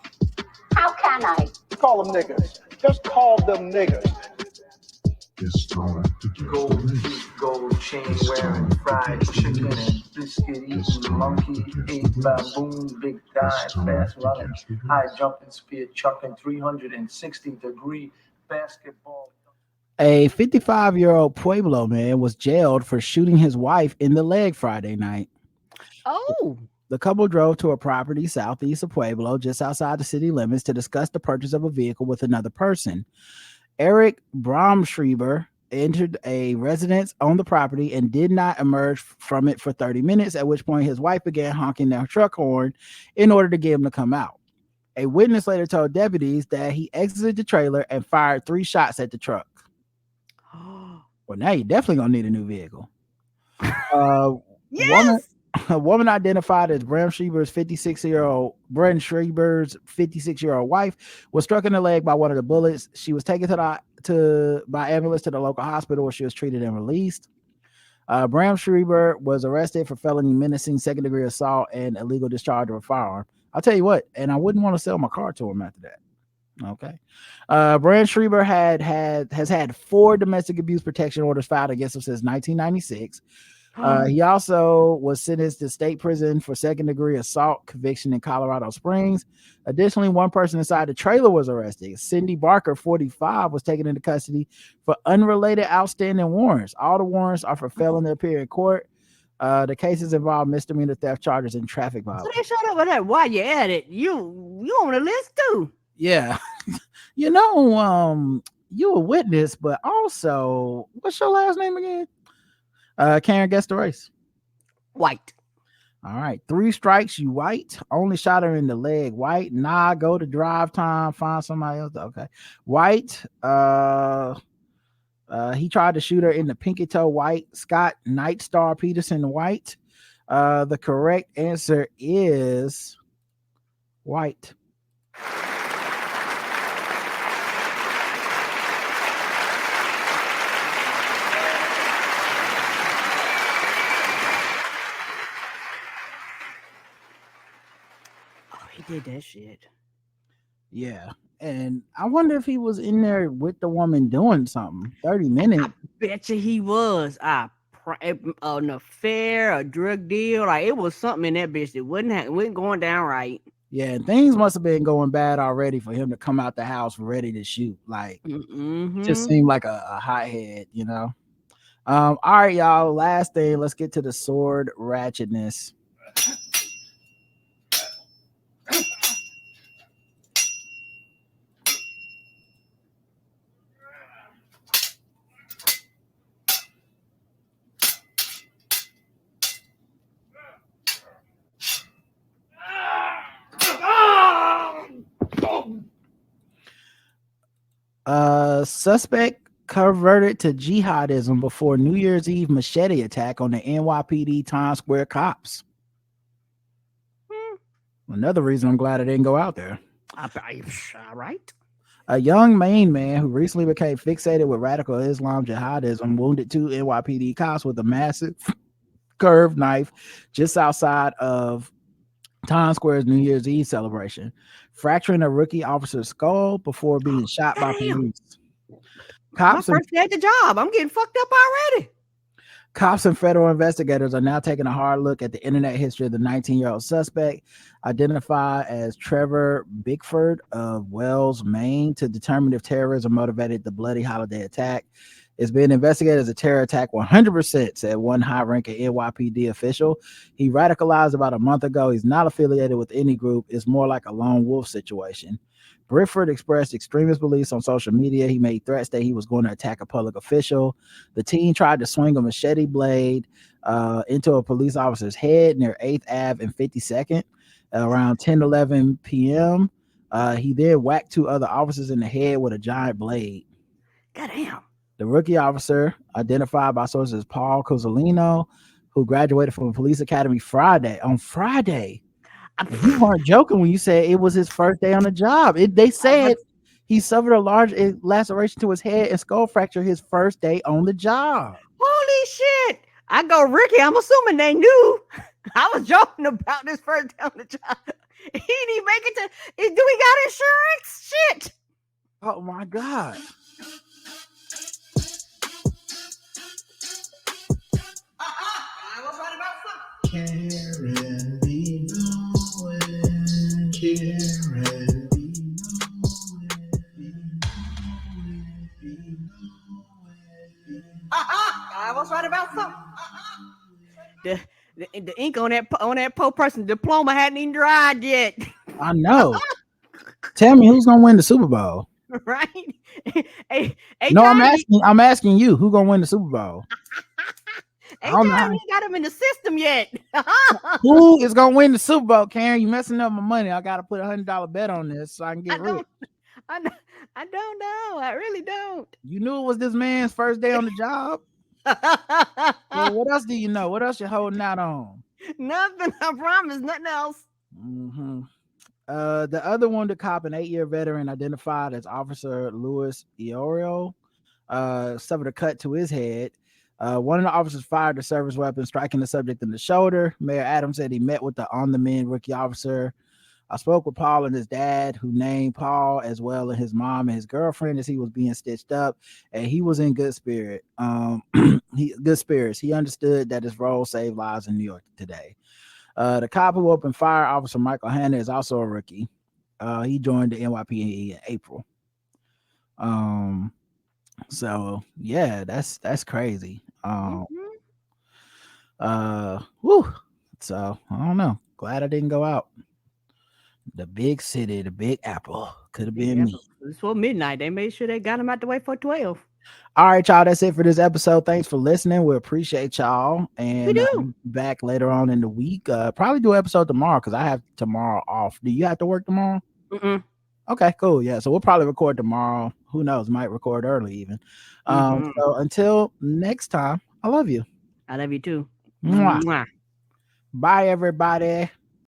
How can I? Call them niggas. Just call them niggas. It's time to get the gold chain wearing, fried chicken and biscuit eating, monkey ate baboon, big thigh, fast running, high jumping, spear chucking, 360-degree basketball. A 55-year-old Pueblo man was jailed for shooting his wife in the leg Friday night. Oh. The couple drove to a property southeast of Pueblo, just outside the city limits, to discuss the purchase of a vehicle with another person. Eric Bromschreiber entered a residence on the property and did not emerge from it for 30 minutes, at which point his wife began honking their truck horn in order to get him to come out. A witness later told deputies that he exited the trailer and fired 3 shots at the truck. Well, now you definitely gonna need a new vehicle. Yes. A woman identified as Bram Schreiber's 56-year-old wife was struck in the leg by one of the bullets. She was taken by ambulance to the local hospital where she was treated and released. Bram Schreiber was arrested for felony menacing, second-degree assault, and illegal discharge of a firearm. I'll tell you what, and I wouldn't want to sell my car to him after that. Okay. Brand Schreiber has had 4 domestic abuse protection orders filed against him since 1996. He also was sentenced to state prison for second-degree assault conviction in Colorado Springs. Additionally, one person inside the trailer was arrested. Cindy Barker, 45, was taken into custody for unrelated outstanding warrants. All the warrants are for felon to appear in court. The cases involve misdemeanor theft charges and traffic So violations. they shut up with that. While you at it, you on the list too. Yeah. You a witness, but also, what's your last name again? Karen, guess the race. White. All right. 3 strikes, you white. Only shot her in the leg. White. Nah, go to drive time. Find somebody else. Okay. White. He tried to shoot her in the pinky toe. White. Scott Nightstar Peterson. White. The correct answer is white. He did that shit. Yeah. And I wonder if he was in there with the woman doing something. 30 minutes. I bet you he was. An affair, a drug deal. Like it was something in that bitch that wasn't going down right. Yeah, and things must have been going bad already for him to come out the house ready to shoot. Like, just seemed like a hothead, you know. All right, y'all. Last thing, let's get to the sword ratchetness. Suspect converted to jihadism before New Year's Eve machete attack on the NYPD Times Square cops. Another reason I'm glad I didn't go out there. All right. A young Maine man who recently became fixated with radical Islam jihadism wounded 2 NYPD cops with a massive curved knife just outside of Times Square's New Year's Eve celebration, fracturing a rookie officer's skull before being shot by police. My first day at the job. I'm getting fucked up already. Cops and federal investigators are now taking a hard look at the internet history of the 19-year-old suspect, identified as Trevor Bickford of Wells, Maine, to determine if terrorism motivated the bloody holiday attack. It's been investigated as a terror attack 100%, said one high-ranking NYPD official. He radicalized about a month ago. He's not affiliated with any group. It's more like a lone wolf situation. Bickford expressed extremist beliefs on social media. He made threats that he was going to attack a public official. The teen tried to swing a machete blade into a police officer's head near 8th Ave and 52nd around 10:11 p.m. He then whacked 2 other officers in the head with a giant blade. Goddamn. The rookie officer, identified by sources as Paul Cozzolino, who graduated from the police academy on Friday. You weren't joking when you said it was his first day on the job. They said he suffered a large laceration to his head and skull fracture his first day on the job. Holy shit. I go, Ricky, I'm assuming they knew. I was joking about this first day on the job. He didn't even make it to. Do he got insurance? Shit. Oh my God. Karen be knowing, Karen be I was right about something. The ink on that poor person's diploma hadn't even dried yet. I know. Tell me who's gonna win the Super Bowl. Right? Hey, no, I'm asking you who gonna win the Super Bowl. He got him in the system yet. Who is gonna win the Super Bowl, Karen? You messing up my money. I gotta put $100 bet on this so I can get rich. I don't know. I really don't. You knew it was this man's first day on the job. Well, what else do you know? What else you holding out on? Nothing. I promise. Nothing else. Mm-hmm. The other wounded cop, an 8-year veteran identified as Officer Louis Iorio, suffered a cut to his head. One of the officers fired the service weapon, striking the subject in the shoulder. Mayor Adams said he met with the on-the-mend rookie officer I spoke with Paul and his dad, who named Paul, as well as his mom and his girlfriend, as he was being stitched up, and he was in good spirit. Good spirits. He understood that his role saved lives in New York today. The cop who opened fire, Officer Michael Hanna, is also a rookie. He joined the NYPD in April. So yeah, that's crazy. Whew. So I don't know. Glad I didn't go out. The big city, the Big Apple, could have been me. It's for midnight. They made sure they got him out the way for 12. All right, y'all. That's it for this episode. Thanks for listening. We appreciate y'all. And We do. Back later on in the week. Probably do an episode tomorrow because I have tomorrow off. Do you have to work tomorrow? Mm-mm. Okay, cool. Yeah, so we'll probably record tomorrow. Who knows? Might record early even. So until next time, I love you. I love you too. Mwah. Mwah. Bye, everybody.